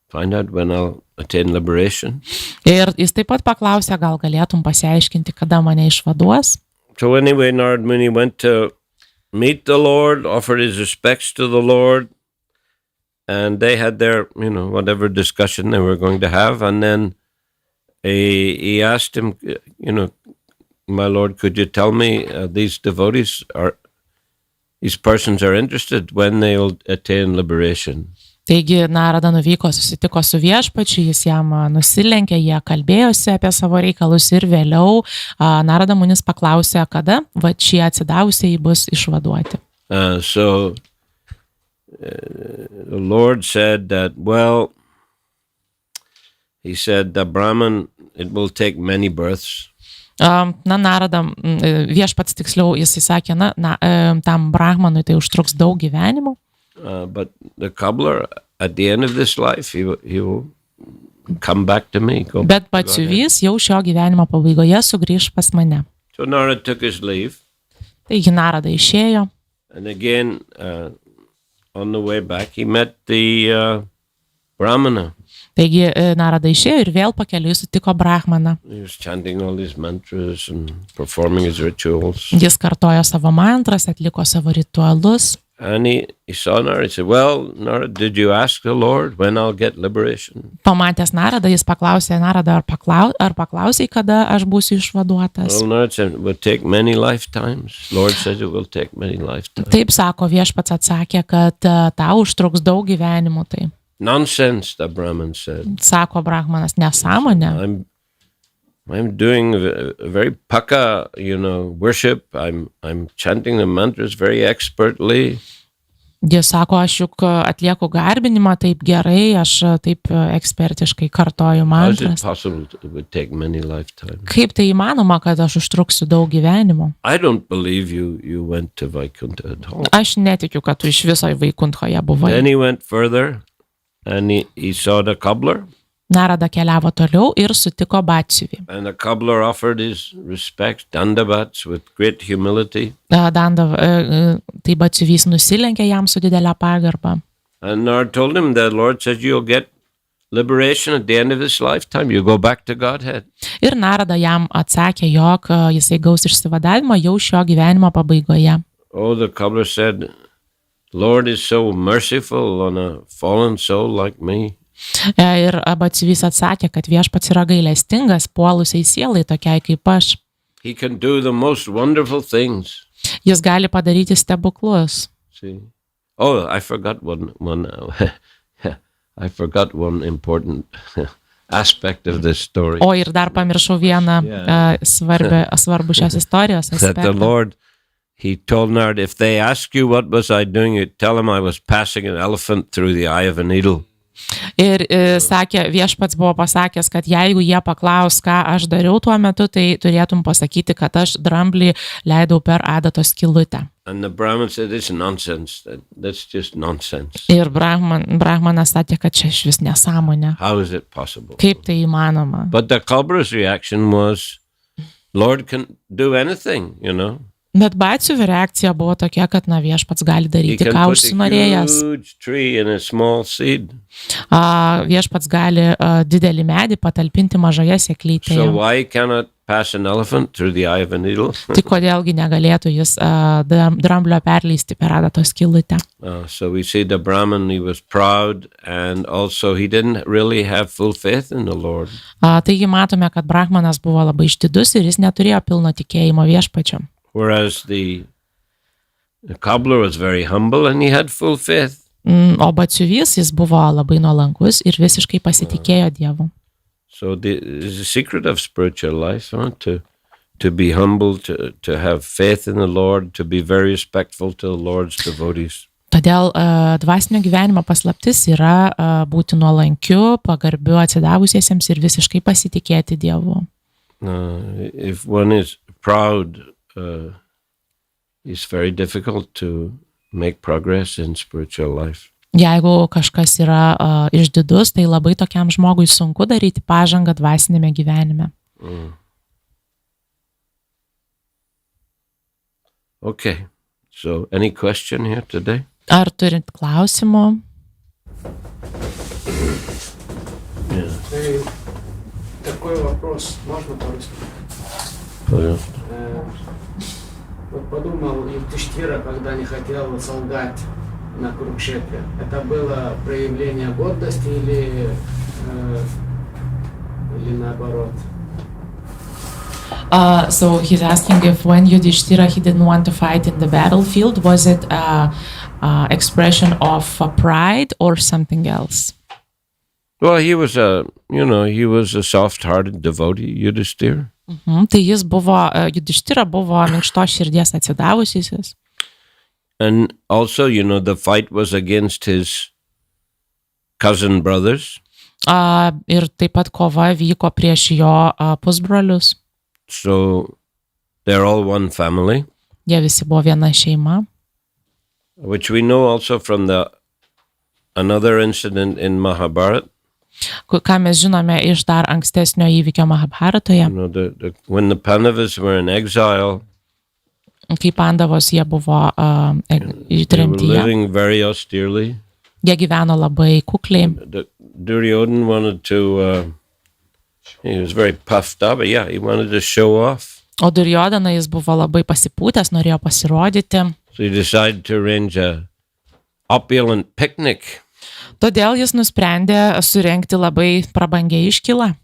S1: find out when I'll attain liberation.
S4: Ir jis taip pat paklausė, gal galėtum pasiaiškinti, kada mane išvaduos.
S1: So anyway, Narad Muni went to meet the Lord, offered his respects to the Lord, and they had their, whatever discussion they were going to have, and then he asked him, "My Lord, could you tell me these devotees these persons are interested when they will attain liberation?"
S4: Taigi Narada nuvyko, susitiko su viešpačiu, jis jam nusilenkė, jie kalbėjosi apie savo reikalus ir vėliau Narada Munis paklausė, kada šie atsidavusiai bus išvaduoti.
S1: So the Lord said that, he said, the Brahman, it will take many births.
S4: Narada, viešpats tiksliau, jis sakė, tam Brahmanui tai užtruks daug gyvenimų.
S1: But the cobbler, at the end of this life, he will come back to me.
S4: Bet batsiuvys jau šio gyvenimo pabaigoje sugrįš pas mane.
S1: So Narada took his leave.
S4: Taigi Narada išėjo.
S1: And again, on the way back, he met the Brahmana.
S4: Taigi Narada išėjo ir vėl pakeliui sutiko Brahmaną.
S1: He was chanting all these mantras and performing his rituals.
S4: Jis kartojo savo mantras, atliko savo ritualus.
S1: And he saw Narada. He said, Narada, did you ask the Lord when I'll get liberation?
S4: Pamatęs Naradą, jis paklausė Narada, ar paklausai, kada aš būsiu išvaduotas.
S1: Narada said, it will take many lifetimes. Lord says it will take many lifetimes.
S4: Taip sako, viešpats atsakė, kad tau užtruks daug gyvenimų. Tai.
S1: Nonsense, the Brahman said.
S4: Sako Brahmanas, nesąmonė.
S1: I'm doing a very paka, worship. I'm chanting the mantras very expertly.
S4: Jis sako, aš juk atlieku garbinimą taip gerai, aš taip ekspertiškai kartoju mantras.
S1: How is it possible it would take many lifetimes?
S4: Kaip tai įmanoma, kad aš užtruksiu daug gyvenimų?
S1: I don't believe you went to Vaikuntha at all.
S4: Aš netikiu, kad tu iš viso į Vaikunthoje buvai.
S1: Then he went further and he saw the cobbler.
S4: Narada keliavo toliau ir sutiko batsiuvį.
S1: And the cobbler offered his respects, dandavats, with great humility.
S4: Tai batsiuvys nusilenkė jam su didelė pagarba.
S1: And Narada told him that Lord says you'll get liberation at the end of this lifetime. You go back to Godhead.
S4: Ir Narada jam atsakė, jog jisai gaus išsivadavimą jau šio gyvenimo pabaigoje.
S1: Oh, the cobbler said, Lord is so merciful on a fallen soul like me.
S4: Ir batsiuvys atsakė, kad viešpats yra gailestingas puolusiai sielai tokiai kaip aš.
S1: He can do the most wonderful things.
S4: Jis gali padaryti stebuklus.
S1: See? Oh, I forgot one I forgot one important aspect of this story.
S4: O ir dar pamiršau vieną svarbų šios istorijos
S1: That the
S4: aspektą.
S1: Lord, he told Narad, if they ask you what was I doing, you tell them I was passing an elephant through the eye of a needle.
S4: Ir sakė, viešpats buvo pasakęs, kad jeigu jie paklaus, ką aš dariau tuo metu, tai turėtum pasakyti, kad aš dramblį leidau per adatos skylutę.
S1: And the Brahmin said, it's nonsense. That's just nonsense.
S4: Ir Brahmanas sakė, kad čia švis nesąmonė.
S1: How is it possible?
S4: Kaip tai įmanoma?
S1: But the cobra's reaction was, Lord can do anything, you know.
S4: Bet batsiuvio reakcija buvo tokia, kad na viešpats gali
S1: He
S4: daryti,
S1: can
S4: ką
S1: put a
S4: užsinorėjęs.
S1: huge tree in a small seed.
S4: Viešpats gali didelį medį patalpinti mažoje
S1: So
S4: sėklytėje.
S1: why cannot pass an elephant through the eye of a needle?
S4: Tai kodėlgi negalėtų jis dramblio perleisti per adatos skylutę.
S1: So we see the Brahmin, he was proud, and also he didn't really have full faith in the Lord.
S4: Taigi matome, kad Brahmanas buvo labai išdidus ir jis neturėjo pilno tikėjimo viešpačiu.
S1: Whereas the cobbler was very humble and he had full faith.
S4: O batsiuvys jis buvo labai nuolankus ir visiškai pasitikėjo Dievu.
S1: So the secret of spiritual life, to be humble, to have faith in the Lord, to be very respectful to the Lord's devotees.
S4: Todėl dvasinio gyvenimo paslaptis yra būti nuolankiu, pagarbiu atsidavusiesiems ir visiškai pasitikėti Dievu.
S1: If one is proud, it's very difficult to make progress in spiritual life.
S4: Jeigu kažkas yra išdidus, tai labai tokiam žmogui sunku daryti pažangą dvasinėme gyvenime.
S1: Okay, so any question here today?
S4: Ar turit klausimų?
S9: Такой вопрос, можно по-русски?
S1: Пожалуйста.
S9: Вот подумал, Юдхиштхира, когда не хотел солгать на Курукшетре, это было проявление гордости или наоборот?
S4: So he's asking if when Yudhishthira he didn't want to fight in the battlefield, was it expression of pride or something else?
S1: Well, he was a soft-hearted devotee, Yudhishthira.
S4: Tai jis buvo, Yudhishthira buvo minkštos širdies atsidavusysis.
S1: And also, the fight was against his cousin brothers.
S4: Ir taip pat kova vyko prieš jo pusbrolius.
S1: So they're all one family.
S4: Jie visi buvo viena šeima.
S1: Which we know also from another incident in Mahabharata.
S4: Ką mes žinome iš dar ankstesnio įvykio Mahabharatoje.
S1: When the Pandavas were in exile,
S4: kai Pandavos jie buvo
S1: they were
S4: tremtyje.
S1: living very austerely.
S4: Jie gyveno labai kukliai.
S1: Duryodhana wanted to, he was very puffed up, but he wanted to show off.
S4: O Duryodhana jis buvo labai pasipūtęs, norėjo pasirodyti.
S1: So he decided to arrange a opulent picnic.
S4: Todėl jis nusprendė surengti labai prabangią iškylą.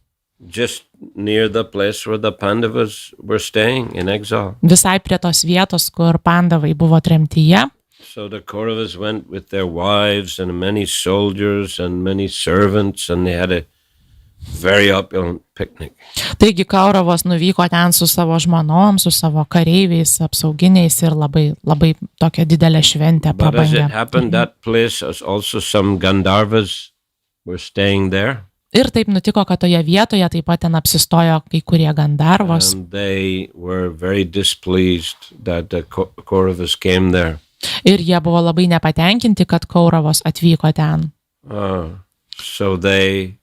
S1: Just near the place where the Pandavas were staying in exile.
S4: Visai prie tos vietos, kur Pandavai buvo tremtyje.
S1: So the Kauravas went with their wives and many soldiers and many servants, and they had a very opulent picnic.
S4: Taigi Kauravos nuvyko ten su savo žmonom, su savo kareiviais, apsauginiais ir labai tokia didelė šventė
S1: But as
S4: prabangia.
S1: it happened, that place was also some Gandharvas were staying there.
S4: Ir taip nutiko, kad toje vietoje taip pat ten apsistojo kai kurie Gandharvos.
S1: And they were very displeased that the Kauravas came there.
S4: Ir jie buvo labai nepatenkinti, kad Kauravos atvyko ten.
S1: So they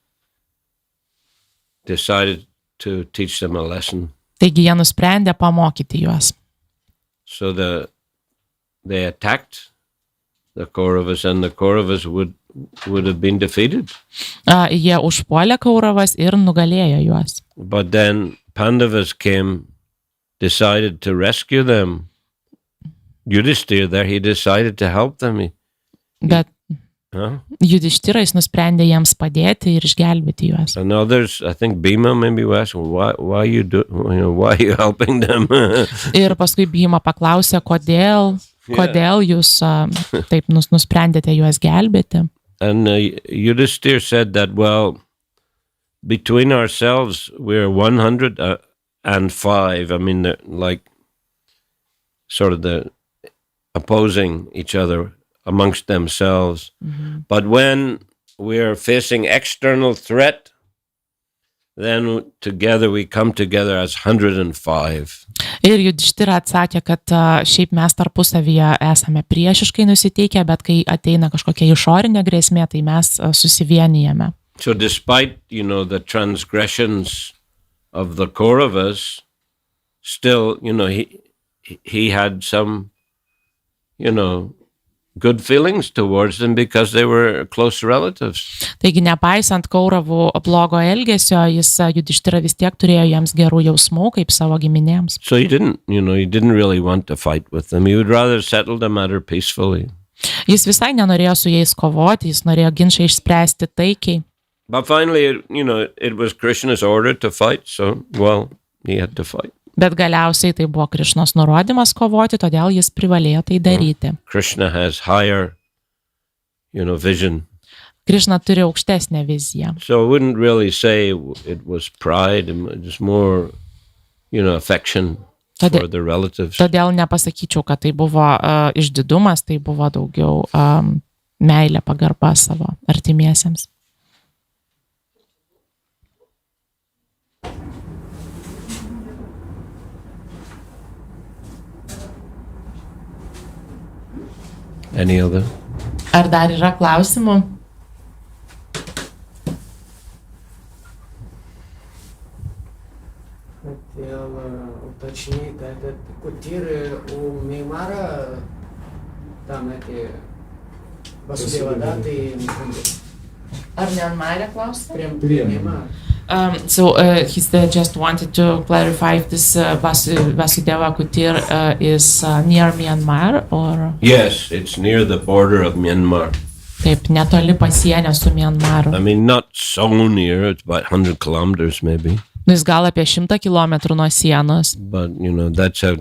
S1: decided to teach them a lesson.
S4: Taigi jie nusprendė pamokyti juos.
S1: So they attacked the Kauravas, and the Kauravas would have been defeated.
S4: Jie užpuolė Kauravas ir nugalėjo juos.
S1: But then Pandavas decided to rescue them. Yudhishthira there, he decided to help them.
S4: Bet Yudhishthira jis nusprendė jiems padėti ir išgelbėti juos.
S1: And others, I think Bhima maybe asked, why are you helping them?
S4: Ir paskui Bhima paklausė, kodėl jūs taip nusprendėte juos gelbėti.
S1: And Yudhishthira said that, well, between ourselves, we're 105. I mean, like sort of the opposing each other amongst themselves. But when we're facing external threat, then together we come together as 105.
S4: Ir Judhištira atsakė, kad šiaip mes tarpusavyje esame priešiškai nusiteikę, bet kai ateina kažkokia išorinė grėsmė, tai mes susivienijame.
S1: So despite, the transgressions of the Kauravas, still, he had some, good feelings towards them because they were close relatives.
S4: Taigi, nepaisant Kauravų blogo elgesio, Judhištira vis tiek turėjo jiems gerų jausmų kaip savo giminėms.
S1: So he didn't really want to fight with them. He would rather settle the matter peacefully.
S4: Jis visai nenorėjo su jais kovoti, jis norėjo ginčą išspręsti taikiai.
S1: But finally, it was Krishna's order to fight, so, he had to fight.
S4: Bet galiausiai tai buvo Krišnos nurodymas kovoti, todėl jis privalėjo tai daryti.
S1: Krishna has higher, vision.
S4: Krišna turi aukštesnę viziją.
S1: So I wouldn't really say it was pride, it was more, affection for the relatives.
S4: Todėl nepasakyčiau, kad tai buvo išdidumas, tai buvo daugiau meilė, pagarba savo artimiesiems.
S1: Any other?
S4: Ar dar yra klausimų?
S9: Хотел уточнить, этот кутиры у Меймара, там эти Васудева, да, ты
S4: Ar Myanmar klausia?
S9: прям Меймар.
S4: So he just wanted to clarify if this Vasudeva Kutir is near Myanmar or...
S1: Yes, it's near the border of Myanmar.
S4: Taip, netoli pasienio su Myanmaru.
S1: I mean, not so near, it's about 100 kilometers maybe.
S4: Jis gal apie 100 kilometrų nuo sienos.
S1: But, that's a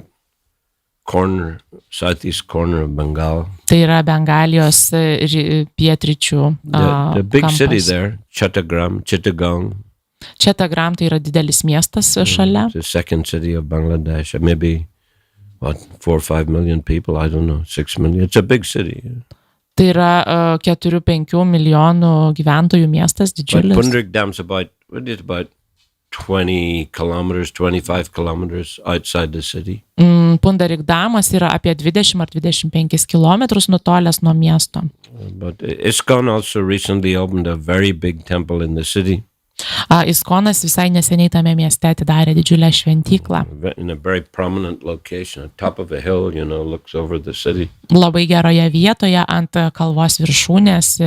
S1: corner, southeast corner of Bengal.
S4: Tai yra Bengalijos pietryčių
S1: The big
S4: kampas.
S1: city there, Chittagong.
S4: Chittagong tai yra didelis miestas šalia.
S1: It's the second city of Bangladesh. Maybe, 4 or 5 million people, I don't know, 6 million. It's a big city.
S4: Tai yra 4-5 milijonų gyventojų miestas,
S1: But
S4: didžiulis.
S1: Pundarik Dam's about 20 kilometers, 25 kilometers outside the city.
S4: Pundarik Damas yra apie 20 ar 25 kilometrus nutolęs nuo miesto.
S1: But Iskcon also recently opened a very big temple in the city.
S4: Iskconas visai neseniai tame mieste atidarė didžiulę šventyklą.
S1: In a very prominent location, at top of a hill, looks over the city.
S4: Labai geroje vietoje ant kalvos viršūnės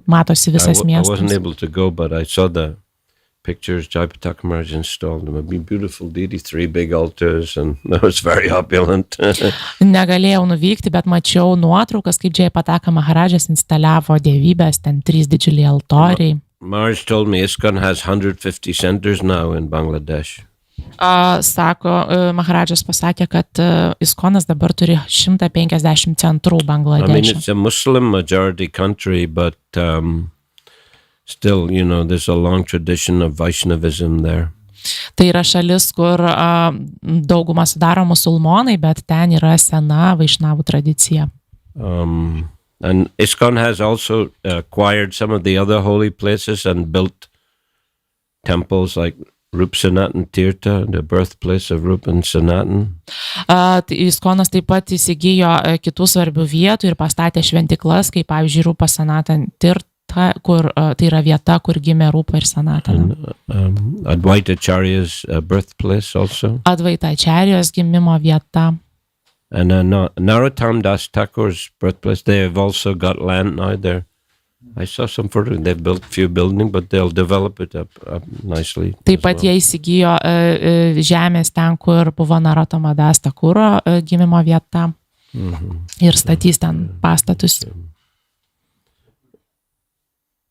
S4: matosi visas
S1: I wasn't
S4: miestas.
S1: able to go, but I saw the pictures. Jayapataka Maharaj installed them. A beautiful deity, 3 big altars, and that was very opulent.
S4: Negalėjau nuvykti, bet mačiau nuotraukas, kaip Jayapataka Maharadžas instaliavo dievybės, ten 3 didžiuliai altoriai.
S1: Maharaj told me Iskcon has 150 centers now in Bangladesh.
S4: Sako, Maharadžas pasakė, kad Iskconas dabar turi 150 centrų
S1: I mean,
S4: Bangladeše.
S1: it's a Muslim majority country, but still, there's a long tradition of Vaishnavism there.
S4: Tai yra šalis, kur daugumą sudaro musulmonai, bet ten yra sena Vaišnavų tradicija.
S1: And Iskcon has also acquired some of the other holy places and built temples like Rup Sanatan Tirtha, the birthplace of Rup and Sanatan.
S4: Iskconas taip pat įsigijo kitų svarbių vietų ir pastatė šventyklas, kaip pavyzdžiui Rupa Sanatan Tirtha, kur tai yra vieta, kur gimė Rupa ir Sanatana.
S1: Advaita Acharya's birthplace also.
S4: Advaita Acharyos gimimo vieta.
S1: And Narottam Das Thakur's birthplace, they have also got land now there. I saw some photos, they've built a few buildings, but they'll develop it up nicely.
S4: Taip pat jie įsigijo žemės ten, kur buvo Narottamo Das Thakuro gimimo vieta ir statys ten pastatus.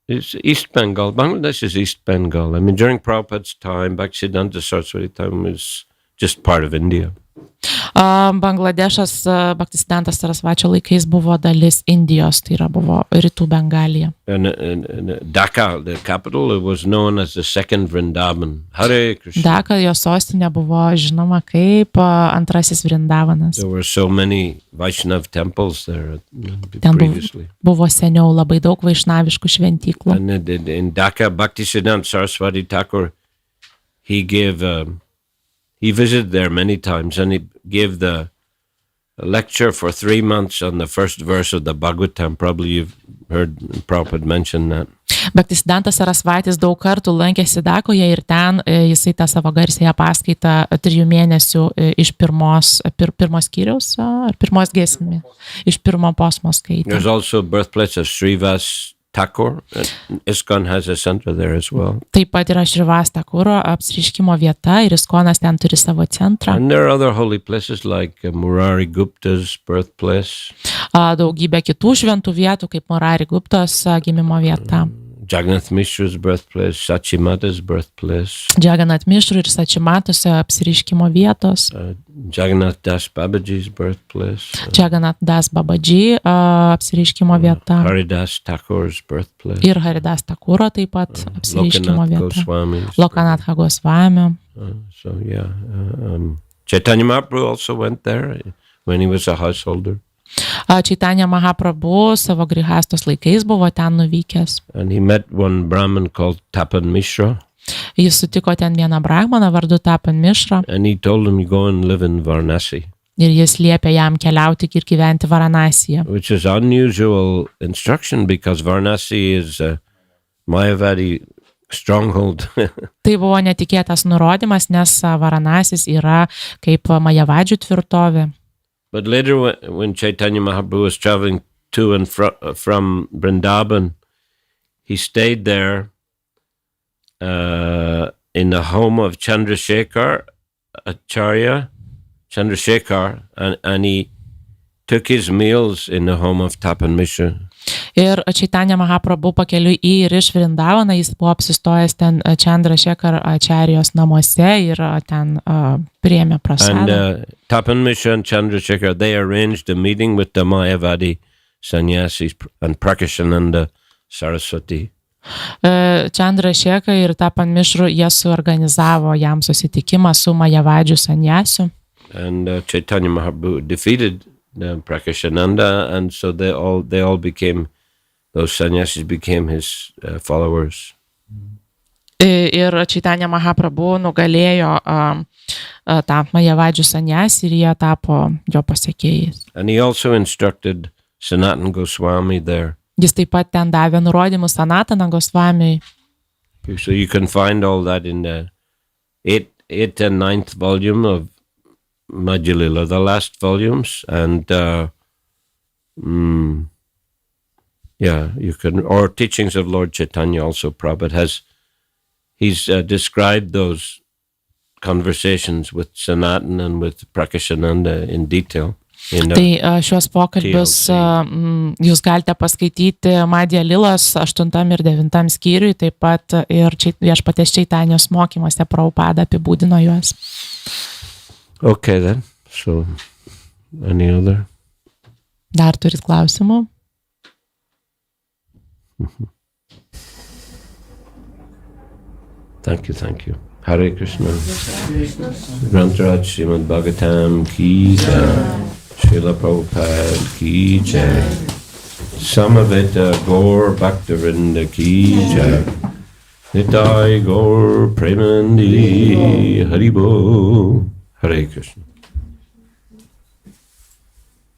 S1: It's East Bengal. Bangladesh is East Bengal. I mean, during Prabhupada's time, Bhaktisiddhanta Saraswati time, was just part of India.
S4: Bangladešas Bhaktisiddhanta Sarasvačio laikais buvo dalis Indijos, tai yra buvo rytų Bengalija.
S1: And Dhaka, the capital, it was known as the second Vrindavan. Hare Krishna.
S4: Dhaka, jo sostinė buvo žinoma kaip antrasis Vrindavanas.
S1: There were so many Vaishnav temples there
S4: Ten
S1: previously.
S4: buvo seniau labai daug vaišnaviškų šventyklų.
S1: And in Dhaka, Bhaktisiddhanta Saraswati Thakur, he visited there many times, and he gave the lecture for 3 months on the first verse of the Bhagavatam. Probably you've heard Prabhupada mention that.
S4: Bhaktisiddhantas Sarasvatis daug kartų lankėsi Dakoje ir ten jisai tą savo garsėją paskaitą 3 mėnesių iš pirmos skyriaus ar pirmos giesmės, iš pirmo posmo skaitė.
S1: There's also birthplace of Srivas Thakur. Iskcon has a center there as well.
S4: Taip pat yra Šrivas Thakuro apsireiškimo vieta ir Iskconas ten turi savo centrą.
S1: And there are other holy places like Murari Gupta's birthplace.
S4: Daugybė kitų šventų vietų, kaip Murari Guptos gimimo vieta.
S1: Jagannath Mishra's birthplace, Sachimata's birthplace.
S4: Jagannath Mishra ir Sachimatos apsireiškimo vietos.
S1: Jagannath Das Babaji's birthplace.
S4: Jagannath Das Babaji apsireiškimo vieta.
S1: Haridas Thakur's birthplace.
S4: Ir Haridas Thakuro taip pat apsireiškimo vieta.
S1: Goswami's.
S4: Lokanatha Goswami.
S1: So yeah, Chaitanya Mahaprabhu also went there when he was a householder.
S4: Chaitanya Mahaprabhu savo grihastos laikais buvo ten nuvykęs.
S1: And he met one Brahmin called Tapan Mishra.
S4: Jis sutiko ten vieną brahmaną vardu Tapan Mishra.
S1: And he told him, go and live in Varanasi.
S4: Ir jis liepė jam keliauti ir gyventi Varanasije.
S1: Which is unusual instruction because Varanasi is a Mayavadi stronghold.
S4: Tai buvo netikėtas nurodymas, nes Varanasis yra kaip Majavadžių tvirtovė.
S1: But later when Chaitanya Mahaprabhu was traveling to and from Vrindavan, he stayed there in the home of Chandrasekhar Acharya, and he took his meals in the home of Tapan Mishra.
S4: Ir Chaitanya Mahaprabhu pakeliui į ir iš Vrindavaną, jis buvo apsistojęs ten Chandrasekhar Acharyos namuose ir ten priėmė prasadą.
S1: And Tapan Mishra and Chandrasekhar, they arranged a meeting with the Mayavadi sannyasis and Prakashananda Saraswati.
S4: Chandrasekhar ir Tapan Mishra, jie suorganizavo jam susitikimą su Majavadžių sannyasiu.
S1: And Chaitanya Mahaprabhu defeated Prakashananda, and so they all became, those sannyasis became his followers.
S4: Ir Chaitanya Mahaprabhu nugalėjo tą Majavadžių sannyasį ir jie tapo jo pasekėjais.
S1: And he also instructed Sanatana Goswami there.
S4: Jis taip pat ten davė nurodymus Sanatana Goswamiui.
S1: So you can find all that in the 8th and 9th volume of Madhya-lila, the last volumes, and you can, or teachings of Lord Chaitanya also. Prabhupada he's described those conversations with Sanatana and with Prakashananda in detail.
S4: Tai šios pokalbius jūs galite paskaityti Madhya-lilos 8 ir 9 skyriui, taip pat ir Viešpaties Čaitanijos mokymuose Prabhupada apibūdino juos.
S1: Okay then, so any other?
S4: Dar turit klausimų?
S1: Thank you. Hare Krishna. Grantaraj Šrimad Bhagavatam ki jai. Srila Prabhupada ki jai. Samaveta Gaur Bhaktavinda ki jai. Nitai Gaur Premanandi Haribo. Hare Krishna.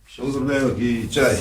S10: Shilgurdeva ki jai.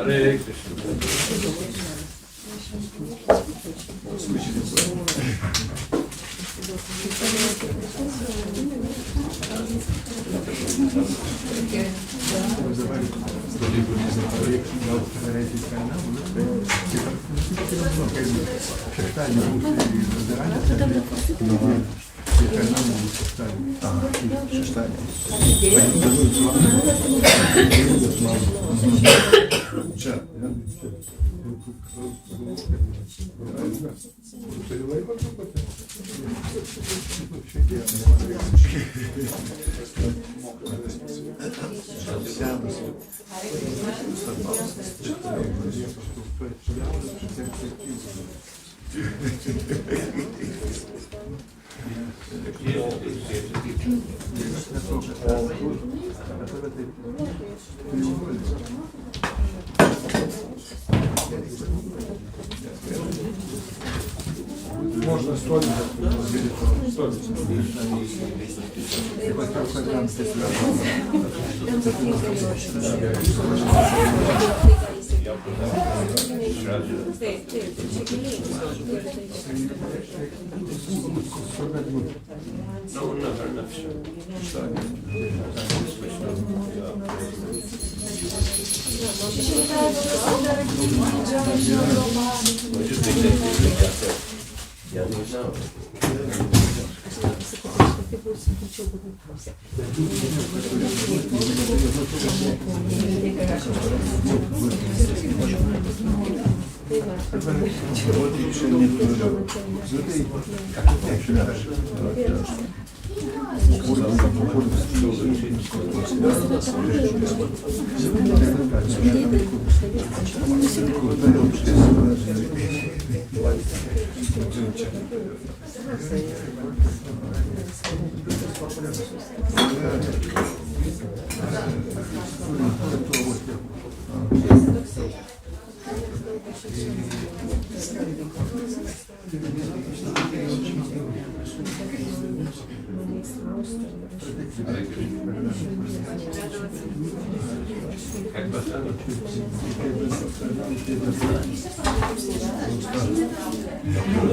S1: Hare Krishna.
S8: Можно столик.
S1: Я не знаю. Как бы